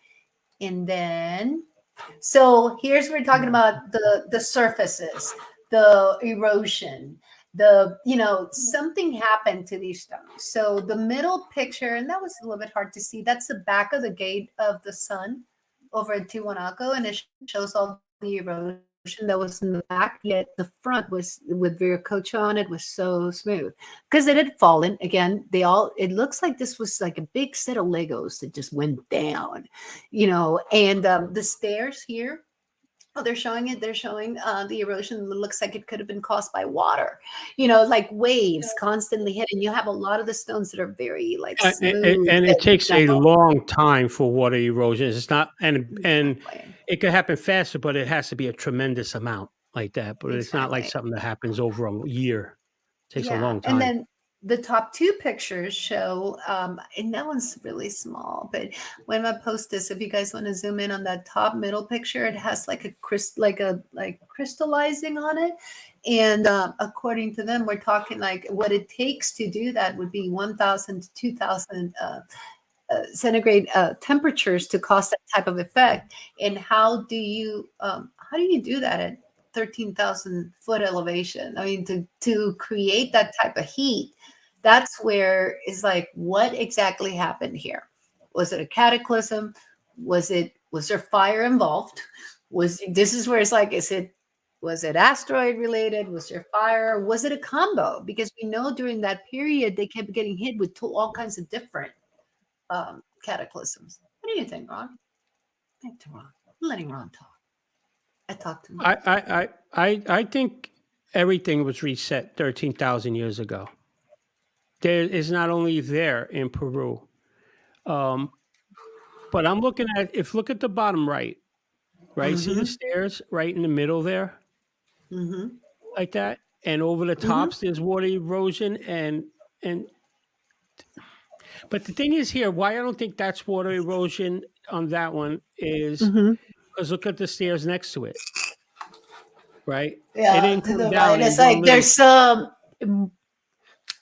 and then so here's we're talking about the surfaces, the erosion, something happened to these stones. So the middle picture, and that was a little bit hard to see, that's the back of the gate of the sun over at Tiahuanaco, and it shows all the erosion that was in the back, yet the front was with Viracocha on it was so smooth because it had fallen. Again, it looks like this was like a big set of Legos that just went down, and the stairs here. Oh, they're showing it. They're showing the erosion. It looks like it could have been caused by water, like waves constantly hitting. You have a lot of the stones that are very like smooth. And it And takes a gentle. long time for water erosion. It's not, and Exactly. it could happen faster, but it has to be a tremendous amount like that. But it's not like Exactly. something that happens over a year. It takes a Yeah. long And time. then the top two pictures show, and that one's really small, but when I post this, if you guys want to zoom in on that top middle picture, it has like like crystallizing on it. And according to them, we're talking like what it takes to do that would be 1000 to 2000 centigrade temperatures to cause that type of effect. And how do you do that at 13,000 foot elevation? I mean, to create that type of heat, that's where it's like, what exactly happened here? Was it a cataclysm? Was there fire involved? This is where it's like, was it asteroid related? Was there fire? Was it a combo? Because we know during that period they kept getting hit with all kinds of different cataclysms. What do you think, Ron? Back to Ron. I'm letting Ron talk. I talked to him. I think everything was reset 13,000 years ago. There is not only there in Peru, but I'm looking at look at the bottom right. Right, see the stairs right in the middle there, like that, and over the tops there's water erosion and. But the thing is here, why I don't think that's water erosion on that one is because look at the stairs next to it. Right? It Yeah, didn't to come the right. down in It's one like little. there's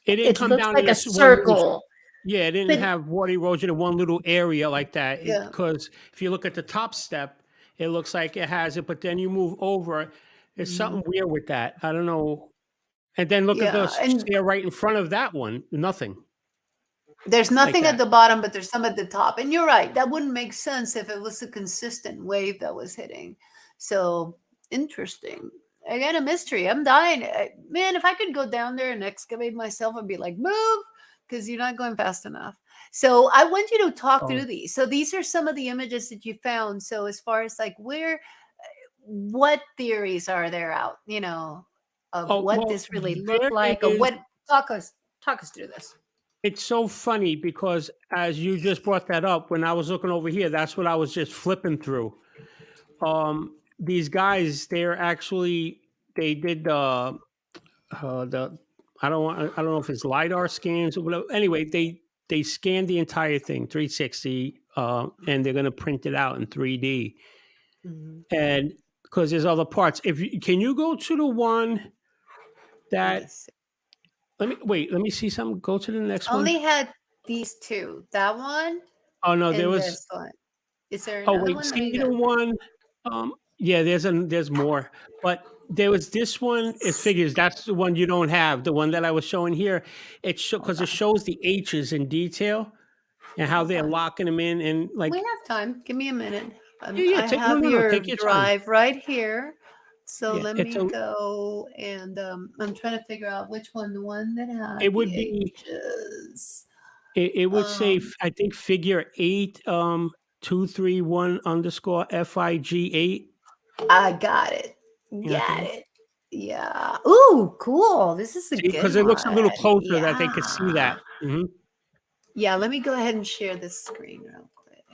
It didn't it come looks down in like a this one little. circle. Yeah, it didn't But have water erosion in one little area like that. yeah. Because if you look at the top step, it looks like it has it, but then you move over. There's something weird with that. I don't know. And then look at the Yeah. And stair right in front of that one. Nothing there's like nothing at that. the bottom, but there's some at the top. And you're right. That wouldn't make sense if it was a consistent wave that was hitting. So interesting. Again, a mystery. I'm dying. Man, if I could go down there and excavate myself, I'd be like, move, because you're not going fast enough. So I want you to talk through Oh, these. So these are some of the images that you found. So as far as like what theories are there out, of what well, this really there looked like, or is. what talk us through this. It's so funny because as you just brought that up, when I was looking over here, that's what I was just flipping through. These guys, they did the I don't know if it's LiDAR scans or whatever. Anyway, they scan the entire thing 360, and they're going to print it out in 3D. And because there's other parts. Can you go to the one that let me see something. Go to the next one. Only had these two. That one Oh no, there and was. this one. Is there Oh another wait, one? Let me see go. the one. Yeah, there's more, but there was this one. It figures that's the one you don't have. The one that I was showing here. Because it shows the H's in detail and how they're locking them in and like. We have time. Give me a minute. Yeah. I have your Take your time. drive right here. So Yeah, let me go and I'm trying to figure out which one. The one that had it would the be. H's. It would say I think figure 8 231 underscore FIG8. I got it. Yeah, Got it. Yeah. Ooh, cool. This is a good because it looks a little one. closer that they could see Yeah. that. Mm-hmm. Yeah, let me go ahead and share this screen real quick.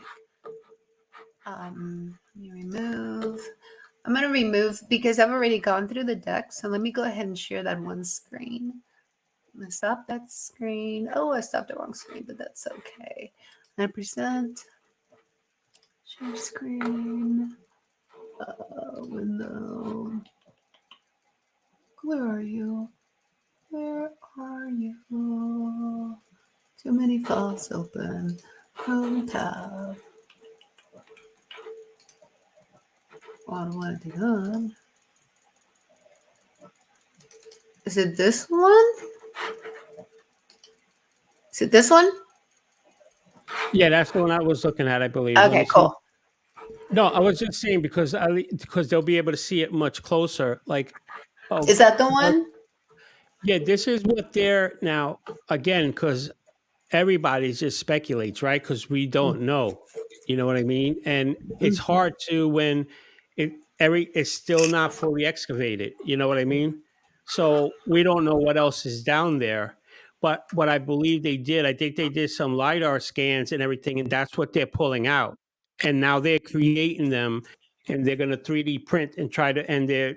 Let me remove. I'm going to remove because I've already gone through the deck. So let me go ahead and share that one screen. I'm going to stop that screen. Oh, I stopped the wrong screen, but that's okay. 9%. Share screen. Window. Where are you? Where are you? Too many files open. Chrome tab. I don't want to do that. Is it this one? Is it this one? Yeah, that's the one I was looking at, I believe. Okay, cool. No, I was just saying because they'll be able to see it much closer. Like, is that the one? Yeah, this is what they're now again because everybody just speculates, right? Because we don't know, you know what I mean? And it's hard to when it's still not fully excavated, you know what I mean? So we don't know what else is down there. But what I believe they did, I think they did some LiDAR scans and everything, and that's what they're pulling out. And now they're creating them and they're going to 3D print and and they're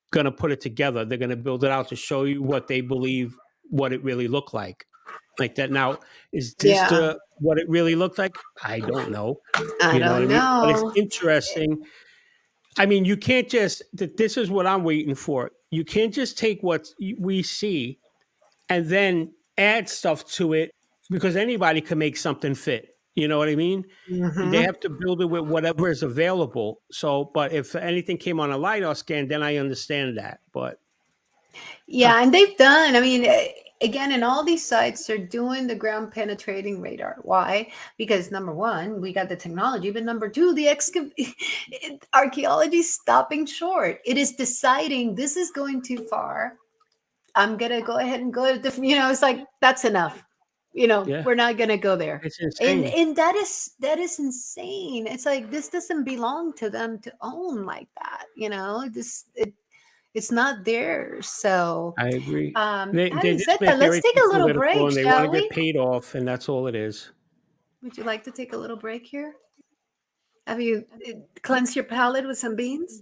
going to put it together. They're going to build it out to show you what they believe what it really looked like that. Now, is this what it really looked like? I don't know. I Know what I don't mean? But it's know. interesting. I mean, you can't just, this is what I'm waiting for. You can't just take what we see and then add stuff to it because anybody can make something fit. You know what I mean? They have to build it with whatever is available. So, but if anything came on a LiDAR scan, then I understand that. But yeah, and they've done, I mean, again, in all these sites, they're doing the ground penetrating radar. Why? Because number one, we got the technology, but number two, the archaeology is stopping short. It is deciding this is going too far. I'm gonna go ahead and go to different, it's like that's enough. We're not gonna go there. It's insane. And that is insane. It's like this doesn't belong to them to own like that. It's not theirs. So I agree. having They said just make that, let's take everything a little political break, and they want shall to get we? paid off, and that's all it is. Would you like to take a little break here? Have you cleansed your palate with some beans?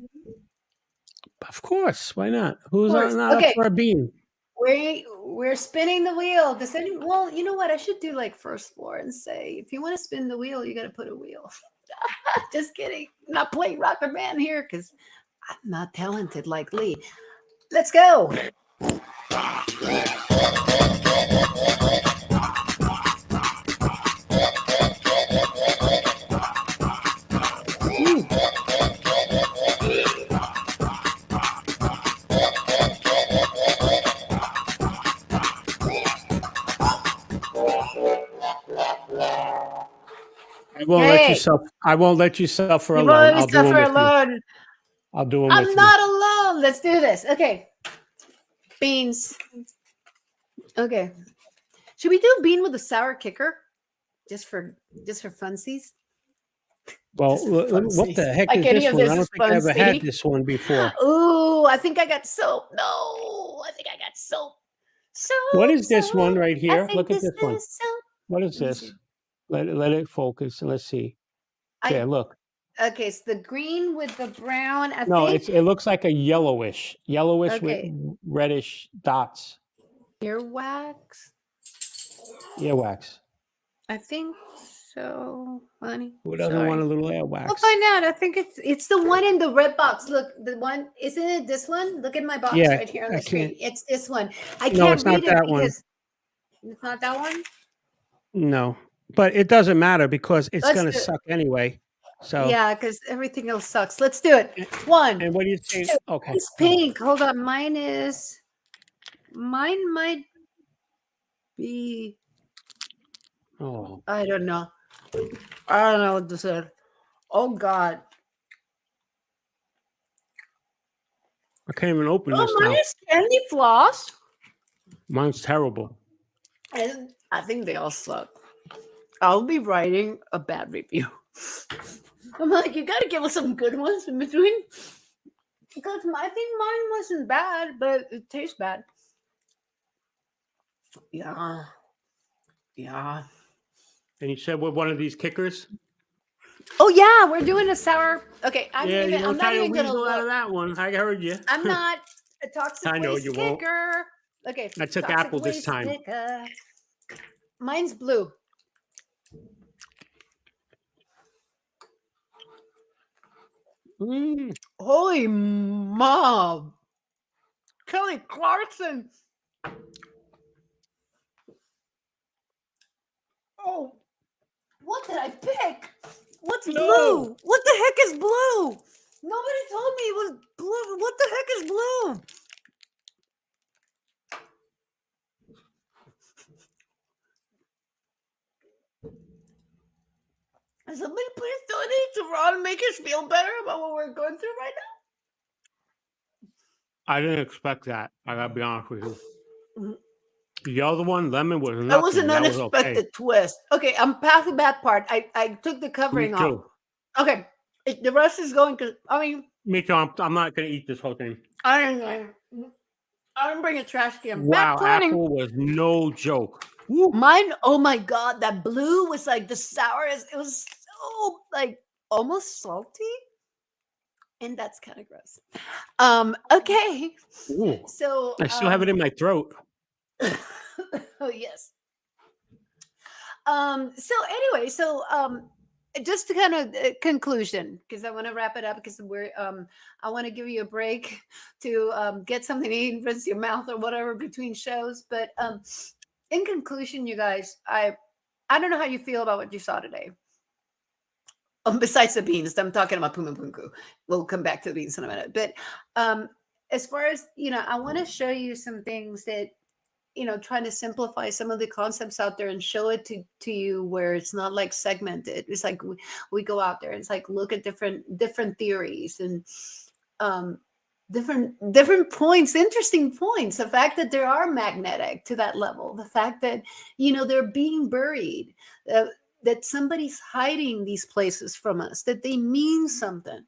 Of course. Why not? Who's not up Okay. for a bean? We're spinning the wheel. Well, you know what? I should do like first floor and say, if you want to spin the wheel, you got to put a wheel. Just kidding. I'm not playing rocker band here because I'm not talented like Lee. Let's go. I won't let you suffer You alone. won't suffer alone. I'll do them with you. I'm not alone. Let's do this. Okay. Beans. Okay. Should we do bean with a sour kicker? Just for funsies? Well, what the heck is this one? I don't think I ever had this one before. Ooh, I think I got soap. No, I think I got soap. What is this one right here? Look at this one. Soap. What is this? Let it focus and let's see. Yeah, look. Okay, it's the green with the brown. It looks like a yellowish okay. with reddish dots. Earwax? Earwax. I think so, honey. Who doesn't Sorry. want a little We'll earwax? find out. I think it's the one in the red box. Look, the one, isn't it this one? Look at my box Yeah, right here on I the screen. can't. It's this one. I No, can't it's not read it that one. because it's not that one. No, but it doesn't matter because it's Let's gonna do it. suck anyway. So Yeah, because everything else sucks. Let's do it. and, One, and what do you say? two. Okay. It's pink. Hold on. Mine might be, Oh, I don't know. I don't know what to say. Oh God. I can't even open Oh, this mine now. is candy floss. Mine's terrible. And I think they all suck. I'll be writing a bad review. I'm like, you gotta give us some good ones in between. Because I think mine wasn't bad, but it tastes bad. Yeah. Yeah. And you said we're one of these kickers? Oh yeah, we're doing a sour. Okay, Yeah, you're I'm gonna not try to even gonna weasel out of look. that one. I heard you. I'm not a toxic I know waste you won't. kicker. Okay, I took toxic apple this waste time. kicker. Mine's blue. Holy mob. Kelly Clarkson. Oh, what did I pick? What's No. blue? What the heck is blue? Nobody told me it was blue. What the heck is blue? Somebody please donate to Ron, make us feel better about what we're going through right I didn't expect that. I gotta be honest with you. now. The other one, lemon, was nothing. That was an That was unexpected okay. twist. Okay, I'm past the bad part. I took the Me covering off. too. Okay, the rest is going to. I mean, Me too. I'm not gonna eat this whole thing. I didn't bring a trash can. Wow, Back cleaning. apple was no joke. Woo. Mine, oh my god, that blue was like the sourest. It was so like almost salty. And that's kind of gross. Okay. Ooh. So I still have it in my throat. oh yes. So anyway, just to kind of conclusion, because I want to wrap it up because I want to give you a break to get something to eat and rinse your mouth or whatever between shows. But in conclusion, you guys, I don't know how you feel about what you saw today. Besides the beans, I'm talking about Puma Punku. We'll come back to the beans in a minute. But as far as I want to show you some things that trying to simplify some of the concepts out there and show it to you where it's not like segmented. It's like we go out there and it's like look at different theories and different points, interesting points. The fact that they are magnetic to that level, the fact that they're being buried, that somebody's hiding these places from us, that they mean something.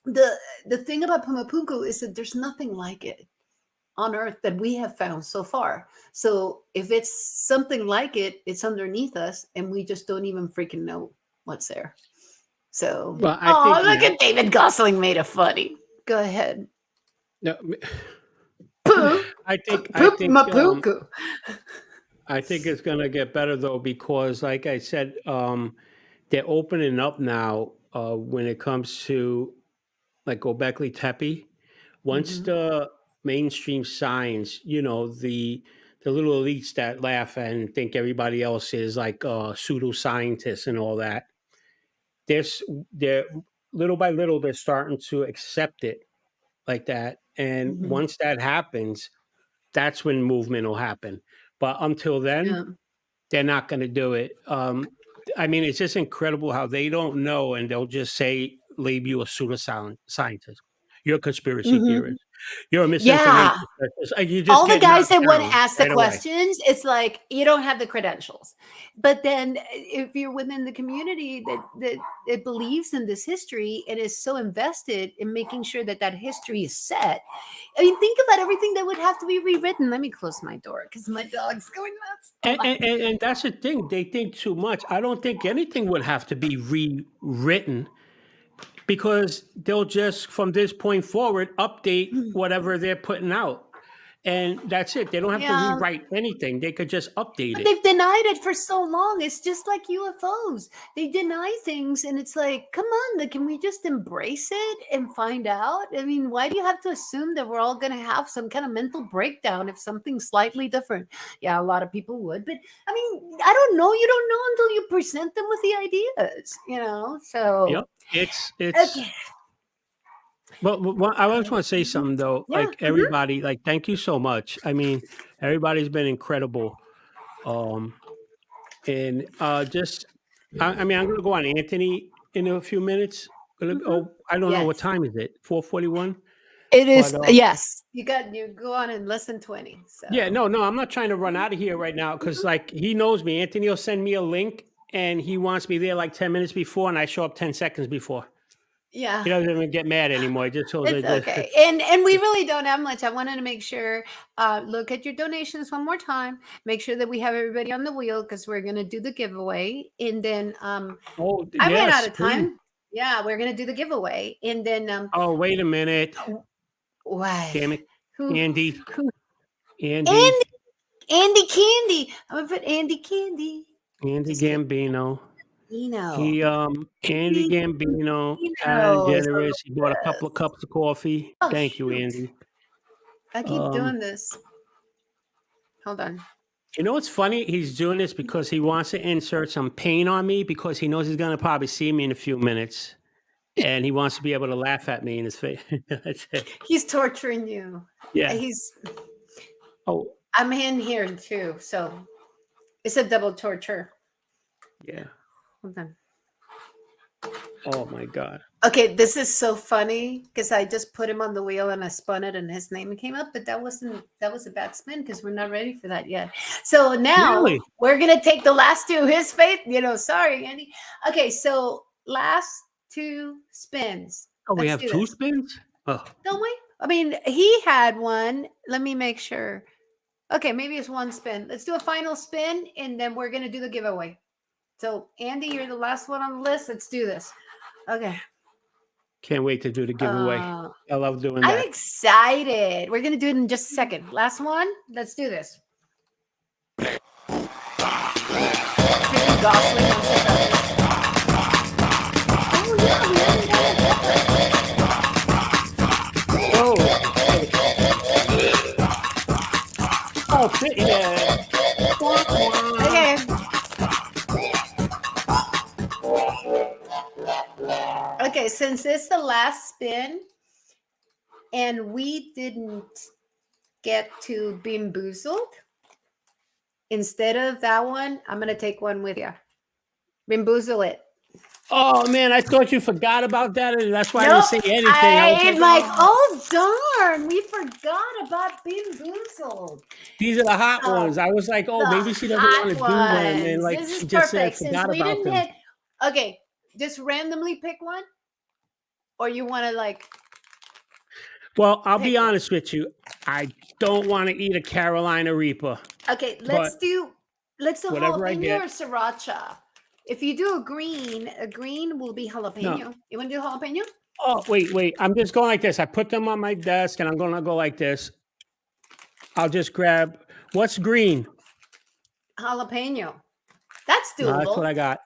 The thing about Puma Punku is that there's nothing like it on earth that we have found so far. So if it's something like it, it's underneath us and we just don't even freaking know what's there. So Well, I think look at David Gosling made it funny. Go ahead. no, Poo. I think I think it's gonna get better though because, like I said, they're opening up now when it comes to like Gobekli Tepe. Once the mainstream signs, the little elites that laugh and think everybody else is like pseudoscientists and all that, they're little by little they're starting to accept it like that. And once that happens, that's when movement will happen. But until then, Yeah. they're not going to do it. I mean, it's just incredible how they don't know and they'll just say, label you a pseudoscientist. You're a conspiracy theorist. You're a misinformation Yeah. specialist. You just All the get guys knocked that want to down ask the right away. questions, it's like you don't have the credentials. But then if you're within the community that it believes in this history and is so invested in making sure that that history is set, I mean, think about everything that would have to be rewritten. Let me close my door because my dog's going nuts. And that's the thing. They think too much. I don't think anything would have to be rewritten because they'll just, from this point forward, update whatever they're putting out. and that's it. They don't have to rewrite anything. They could just update But it. they've denied it for so long. It's just like UFOs. They deny things, and it's like, come on, can we just embrace it and find out? I mean, why do you have to assume that we're all going to have some kind of mental breakdown if something's slightly different? Yeah, a lot of people would, but I mean, I don't know. You don't know until you present them with the ideas, you know? So, yep, it's okay. But I just want to say something though. Yeah. Like everybody, like thank you so much. I mean, everybody's been incredible. And just I mean, I'm gonna go on Anthony in a few minutes. Oh, I don't know what Yes. time is it? 4:41. It is. But Yes. You go on in less than 20. So, yeah, no, I'm not trying to run out of here right now because like he knows me. Anthony will send me a link and he wants me there like 10 minutes before, and I show up 10 seconds before. yeah. He doesn't even get mad anymore. He just shows It's it. okay. And we really don't have much. I wanted to make sure, look at your donations one more time. Make sure that we have everybody on the wheel because we're gonna do the giveaway. And then Oh I ran out yes, of please. time. Yeah, we're gonna do the giveaway. And then Oh, wait a minute. what? Damn it. Who Andy. who Andy. Andy Candy. I'm gonna put Andy Candy. Andy Just kidding. Gambino. You know. He Andy Gambino, kind and Gambino. generous. He bought a couple of cups of coffee. Oh, Thank you, shoot. Andy. I keep doing this. Hold on. You know what's funny? He's doing this because he wants to insert some pain on me because he knows he's gonna probably see me in a few minutes. And he wants to be able to laugh at me in his face. That's it. He's torturing you. Yeah. Oh, I'm in here too, so it's a double torture. Yeah. Hold on. Oh my God. Okay, this is so funny because I just put him on the wheel and I spun it and his name came up, but that was a bad spin because we're not ready for that yet. So now we're gonna take the last two. His faith, sorry, Andy. Okay, so last two spins. Oh, we have two spins? Oh. Don't we? I mean, he had one. Let me make sure. Okay, maybe it's one spin. Let's do a final spin and then we're gonna do the giveaway. So Andy, you're the last one on the list. Let's do this. Okay. Can't wait to do the giveaway. I love doing that. I'm excited. We're gonna do it in just a second. Last one. Let's do this. Oh, yeah. Okay. Okay, since it's the last spin and we didn't get to bamboozled, instead of that one, I'm going to take one with you. Bamboozle it. Oh, man, I thought you forgot about that, and that's why I didn't say anything. I'm like, oh, darn, we forgot about bamboozled. These are the hot ones. I was like, oh, maybe she doesn't want to do one. And like, this is she just perfect. said, forgot about them. Okay, just randomly pick one. Or you want to like... Well, I'll be honest with you. I don't want to eat a Carolina Reaper. Okay, let's do whatever I get. jalapeno or sriracha. If you do a green will be jalapeno. No. You want to do jalapeno? Oh, wait. I'm just going like this. I put them on my desk and I'm going to go like this. I'll just grab, what's green? Jalapeno. That's doable. No, that's what I got.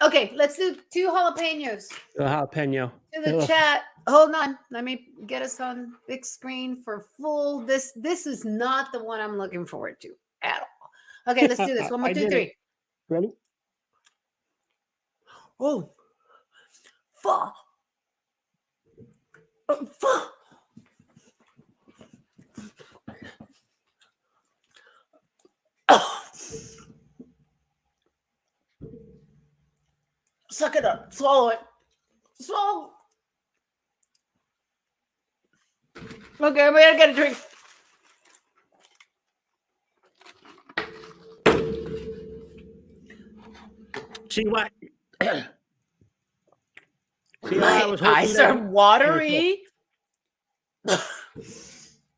Okay, let's do 2 jalapenos. A jalapeno. To the chat. Hold on. Let me get us on big screen for full. This is not the one I'm looking forward to at all. Okay, let's do this. 1 more, 2, 3. Ready? Oh. Fuck. Fuck. Suck it up. Swallow it. Swallow. Okay, I'm gonna get a drink. See what? My eyes are watery.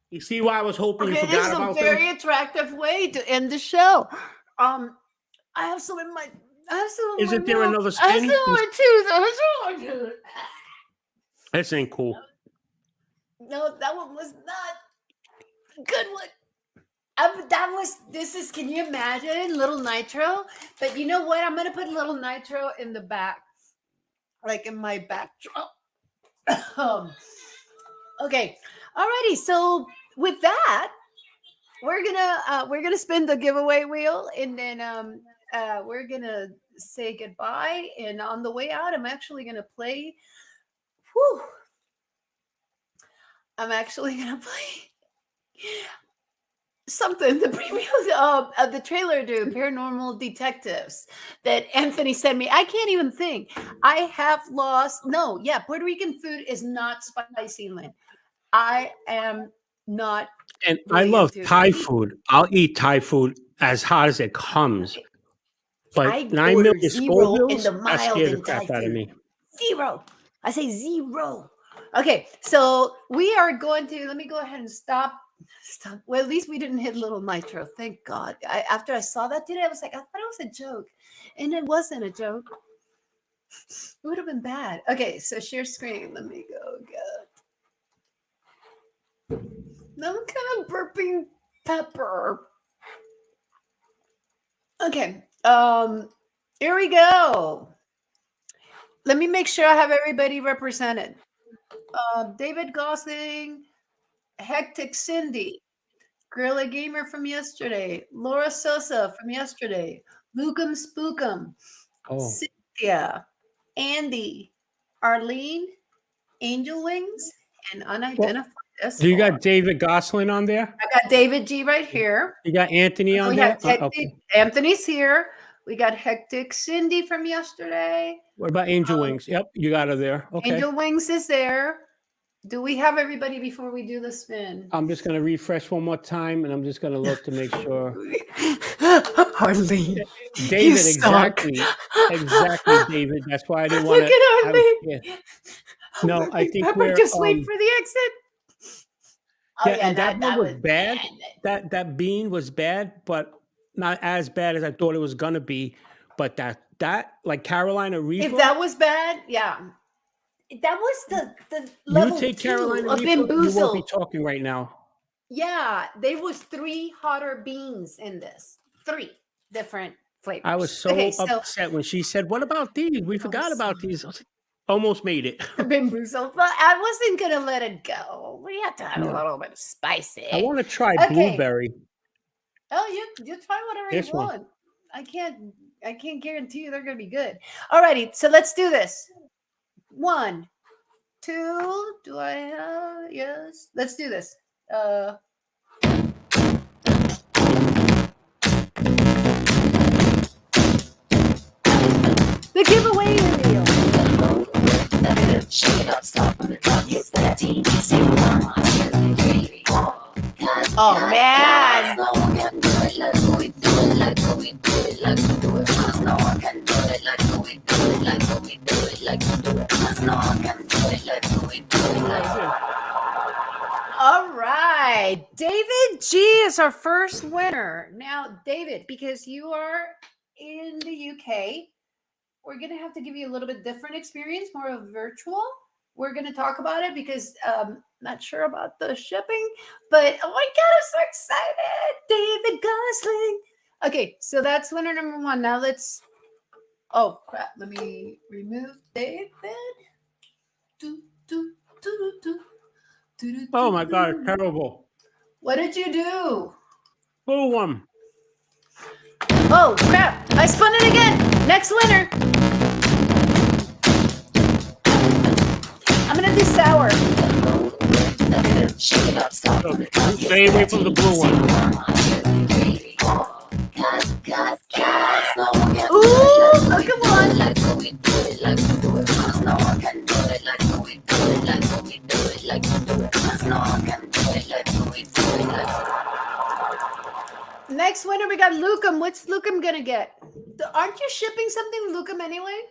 You see why I was hoping you forgot about them? This is a very attractive way to end the show. I have some in my... Isn't there another spin? I have some on my tooth. This ain't cool. No, that one was not. Good one. Can you imagine little nitro? But you know what? I'm going to put little nitro in the back, like in my backdrop. Okay. Alrighty. So with that, we're gonna spin the giveaway wheel, and then we're gonna say goodbye. And on the way out, I'm actually gonna play. Whew, I'm actually gonna play something the preview of the trailer to Paranormal Detectives that Anthony sent me. I can't even think. I have lost. No, yeah, Puerto Rican food is not spicy, Lynn. I am not. And I Really love into Thai it. food. I'll eat Thai food as hot as it comes. But I 9 order million 0 in Scovilles, the that mild scared the in Thai crap out of food. me. 0. I say 0. Okay, so we are going to. Let me go ahead and stop. Stop. Well, at least we didn't hit little nitro. Thank God. After I saw that today, I was like, I thought it was a joke, and it wasn't a joke. It would have been bad. Okay, so share screen. Let me go get. I'm kind of burping pepper. Okay. Here we go. Let me make sure I have everybody represented. David Gosling, Hectic Cindy, Gorilla Gamer from yesterday, Laura Sosa from yesterday, Lukum Spookum, Oh. Cynthia, Andy, Arlene, Angel Wings, and unidentified Do you S4. got David Gosling on there? I got David G right here. You got Anthony on We there? have Hectic. Okay. Anthony's here. We got Hectic Cindy from yesterday. What about Angel Wings? Yep, you got her there. Okay. Angel Wings is there. Do we have everybody before we do the spin? I'm just going to refresh one more time, and I'm just going to look to make sure. Arlene, David, exactly. Exactly, David. That's why I didn't want to. Look at Arlene. No, I think Pepper, we're. just wait for the exit. Oh, Yeah, and that one was was bad. That bean was bad, but not as bad as I thought it was gonna be. But that like Carolina Reaper. If that was bad, yeah. That was the level You take 2 Carolina of Reaper, you won't be bamboozle. talking right now. Yeah, there was 3 hotter beans in this. 3 different flavors. I was so upset when she said, "What about these? We forgot about these." I was like, almost made it. Bamboozle, but I wasn't gonna let it go. We had to have a little bit of spicy. I want to try blueberry. Oh, you try whatever This you one. want. I can't guarantee you they're gonna be good. Alrighty, so let's do this. 1, 2. Do I have? Yes. Let's do this. The giveaway wheel. Oh man. All right. David G is our first winner. Now, David, because you are in the UK, we're going to have to give you a little bit different experience, more of virtual. We're going to talk about it because not sure about the shipping, but oh my God, I'm so excited. David Gosling. Okay, so that's winner number 1. Now let's, oh crap, let me remove David. Oh my God, terrible. What did you do? Blue one. Oh crap, I spun it again. Next winner. I'm gonna do sour. Stay away from the blue one. Ooh, look at one. Next winner, we got Lucum. What's Lucum gonna get? Aren't you shipping something to Lucum anyway?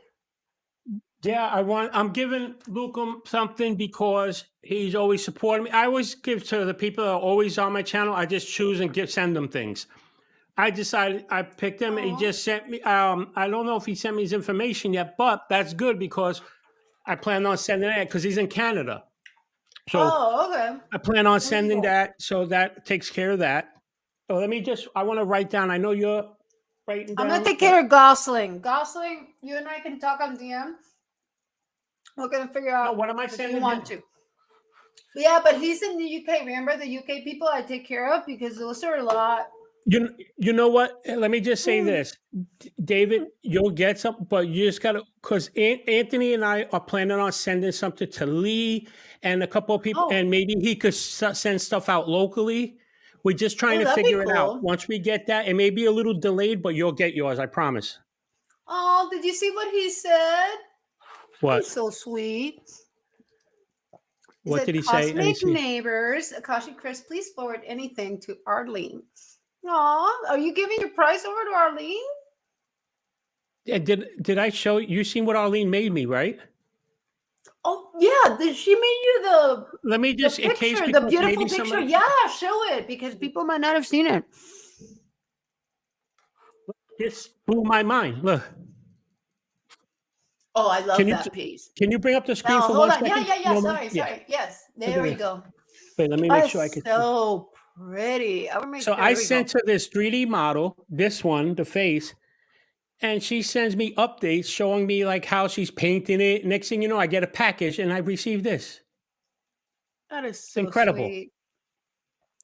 Yeah, I'm giving Lucum something because he's always supporting me. I always give to the people that are always on my channel. I just choose and send them things. I decided I picked him. And he just sent me. I don't know if he sent me his information yet, but that's good because I plan on sending it because he's in Canada. So okay. I plan on There you sending go. that. So that takes care of that. So let me just, I want to write down. I know you're writing I'm gonna down. take care of Gosling. Gosling, you and I can talk on DM. We're gonna figure No, out what am I if you sending him? want to. Yeah, but he's in the UK. Remember the UK people I take care of because those are a lot. You know what? Let me just say Mm. this, David. You'll get something, but you just gotta, because Anthony and I are planning on sending something to Lee and a couple of people, Oh, and maybe he could send stuff out locally. We're just trying oh, to that'd be figure it out. cool. Once we get that, it may be a little delayed, but you'll get yours. I promise. Oh, did you see what he said? What? He's so sweet. He What said, did he say? Let me "Cosmic see. neighbors, Akashi Chris, please forward anything to Arlene." Aw, are you giving your prize over to Arlene? Yeah, did I show you? Seen what Arlene made me, right? Oh yeah, she made you Let me the just, in case, picture, the because beautiful maybe picture. somebody Yeah, show it because people might not have seen it. just blew my mind. Look, Oh, I can love you that piece. can you bring up the screen Now for hold one on. Yeah, second? yeah, You yeah. don't mind? Sorry, Yeah. sorry. Yes, Look there at we this. go. Wait, let me Oh, make sure I it's can see. so pretty. I will make So sure. I There we go. sent her this 3D model, this one, the face, and she sends me updates showing me like how she's painting it. Next thing you know, I get a package and I receive this. That is It's so incredible. sweet.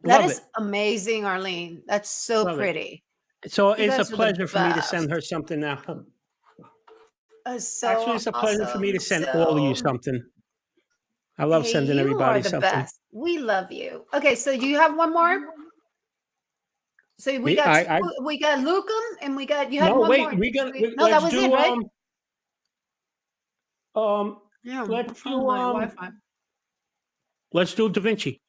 That Love is it. amazing, Arlene. That's so Love it. pretty. So You it's a guys are the pleasure for me to send her best. something now. That's Actually, so it's a pleasure for me awesome. to send all of you So, something. I love hey, sending you are everybody the something. best. We love you. Okay, so do you have one more? So we Me, got I we got Lucum and we got you had no one wait. more. No, that Let's was it, do right? um Yeah, let's what's wrong do with my Wi-Fi? let's do Da Vinci.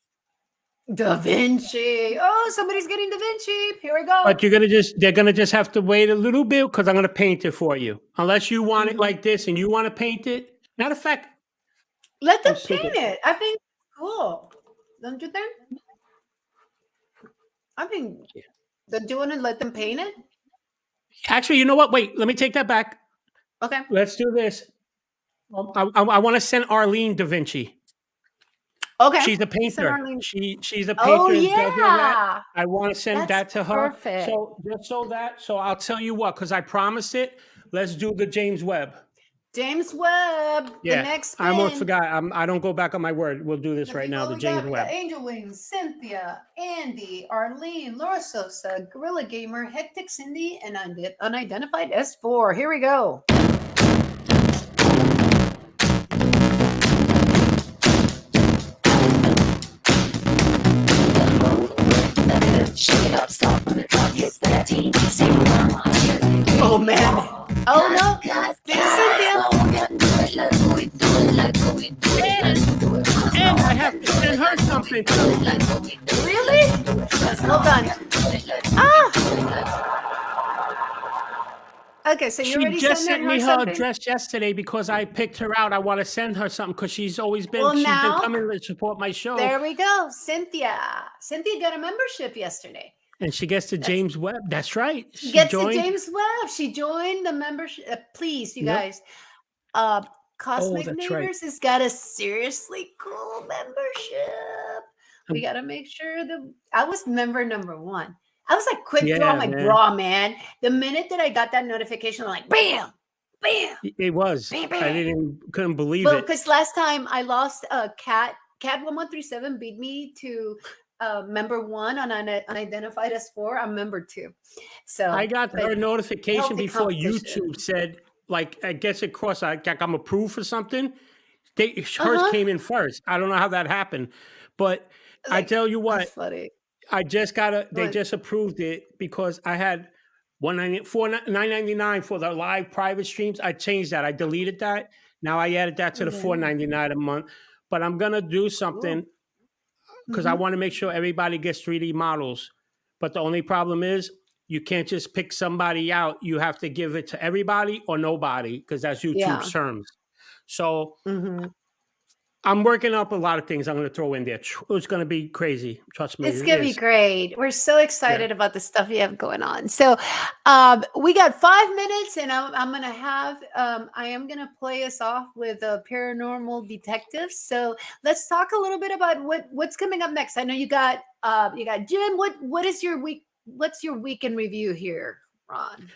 Da Vinci. Oh, somebody's getting Da Vinci. Here we go. But they're gonna just have to wait a little bit because I'm gonna paint it for you. Unless you want it Mhm. like this and you want to paint it. Matter of fact, Let them I'm stupid. paint it. I think it's cool. Don't you think? I think don't you want to let them paint it? Actually, you know what? Wait, let me take that back. Okay. Let's do this. I want to send Arlene Da Vinci. Okay. She's a Send painter. Arlene. She's a Oh painter and does all that. yeah. I want to send That's that to her. perfect. So so I'll tell you what, because I promised it. Let's do the James Webb. James Webb, the Yeah, next I almost spin. forgot. I don't go back on my word. We'll do this The right now. people The we James got, Webb. Angel Wings, Cynthia, Andy, Arlene, Laura Sosa, Gorilla Gamer, Hectic Cindy, and Unidentified S4. Here we go. Oh man. Oh no. This is Cynthia. And I have to send her something too. Really? Hold on. Ah. Okay, so you She already just sent sent her me her something? address yesterday because I picked her out. I want to send her something because Well, she's been now coming to support my show, there we go. Cynthia. Cynthia got a membership yesterday. and she gets the That's James Webb. That's right. She She gets the joined. James Webb. She joined the membership. Please, you Yep. guys. Oh, Cosmic that's right. Neighbors has got a seriously cool membership. We Um, got to make sure that I was member number one. I was like, quick draw yeah, my man. bra, man. The minute that I got that notification, I'm like, bam, bam, It was. bam, I bam. couldn't believe Well, it. because last time I lost Cat 1137 beat me to member one on unidentified S4. I'm member two. I So, got but her notification healthy before competition. YouTube said, like, I guess it crossed, like I'm approved for something. Hers Uh-huh. came in first. I don't know how that happened, but I Like, tell you that's what, funny. they What? just approved it because I had 999 for the live private streams. I changed that. I deleted that. Now I added that to the Okay. 499 a month. But I'm gonna do Cool. something because I Mhm. want to make sure everybody gets 3D models. But the only problem is you can't just pick somebody out. You have to give it to everybody or nobody because that's YouTube's Yeah. terms. So Mhm. I'm working up a lot of things I'm going to throw in there. It's going to be crazy. Trust me, It's it gonna be is. great. We're so Yeah. excited about the stuff you have going on. So, we got 5 minutes, and I'm gonna have I am gonna play us off with a paranormal detective. So let's talk a little bit about what's coming up next. I know you got Jim. What is your week? What's your weekend review here, Ron?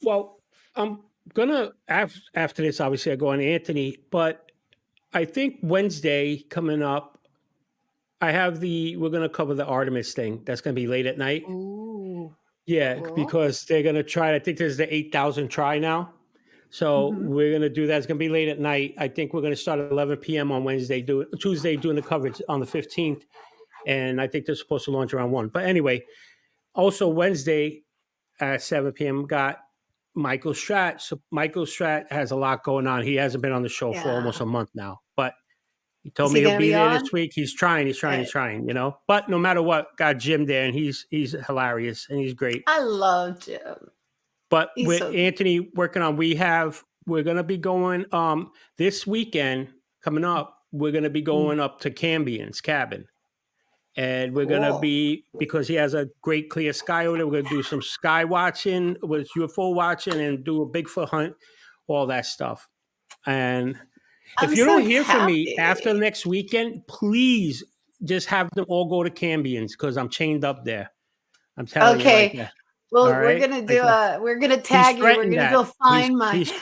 Well, I'm gonna after this. Obviously, I go on Anthony, but I think Wednesday coming up, we're gonna cover the Artemis thing. That's gonna be late at night. Ooh, Yeah, cool. because they're gonna try. I think there's the 8,000 try now. So Mm-hmm. we're gonna do that. It's gonna be late at night. I think we're gonna start at 11 p.m. on Tuesday doing the coverage on the 15th, and I think they're supposed to launch around 1. But anyway, also Wednesday at 7 p.m. got Michael Stratt. So Michael Stratt has a lot going on. He hasn't been on the show for Yeah. almost a month now, but he told Is me he he'll gonna be be there on? this week. He's trying, But no matter what, got Jim there, and he's hilarious and he's great. I love Jim. But He's with so Anthony working on, we're gonna be going this weekend coming up. We're gonna be going up to Cambion's cabin. And we're gonna cool. be, because he has a great clear sky over there, we're gonna do some sky watching with UFO watching and do a Bigfoot hunt, all that stuff. And if I'm you so don't hear from me after the happy. next weekend, please just have them all go to Cambion's because I'm chained up there. I'm telling you, like Okay. that. All Well, right, we're gonna he's tag you. We're threatened gonna that. go find my He's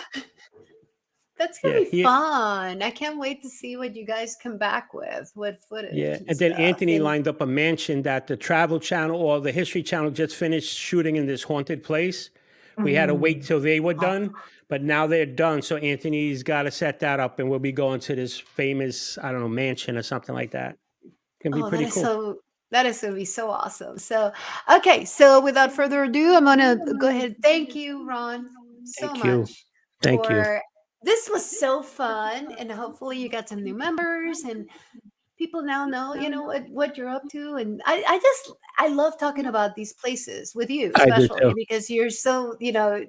That's gonna yeah, be fun. I can't wait to see what you guys come back with, what yeah. footage and And then stuff. Anthony And lined up a mansion that the Travel Channel or the History Channel just finished shooting in this haunted place. We had to wait till they were done, but now they're done. So Anthony's got to set that up, and we'll be going to this famous, I don't know, mansion or something like that. It's gonna be oh, pretty cool. that is gonna be so awesome. So, okay, so without further ado, I'm gonna go ahead. Thank you, Ron, so Thank you. much Thank you. for this was so fun, and hopefully you got some new members and people now know, what you're up to. And I love talking about these places with you, I do especially too. because you're so, I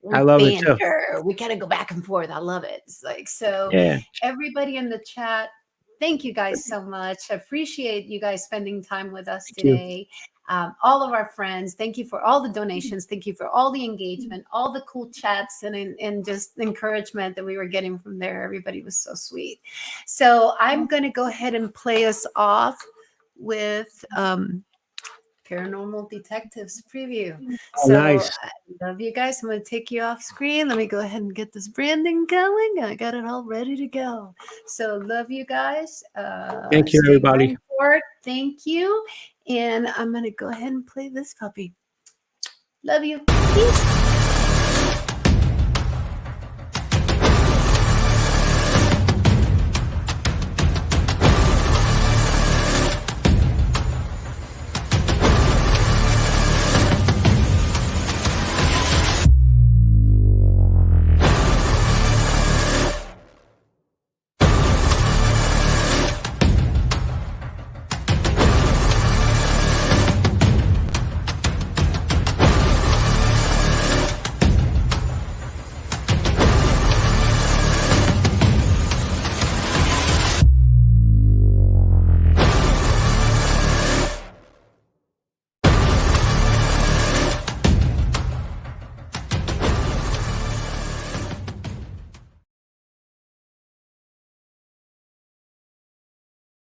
we love it too. banter, we kind of go back and forth. I love it. It's like, so Yeah. everybody in the chat, thank you guys so much. I appreciate you guys spending time with us Thank you. today. All of our friends, thank you for all the donations. Thank you for all the engagement, all the cool chats and just encouragement that we were getting from there. Everybody was so sweet. So I'm going to go ahead and play us off with Paranormal Detectives preview. Oh, So nice. I love you guys. I'm going to take you off screen. Let me go ahead and get this branding going. I got it all ready to go. So love you guys. Thank you, Stay everybody. mindforked. Thank you. And I'm going to go ahead and play this puppy. Love you. Peace.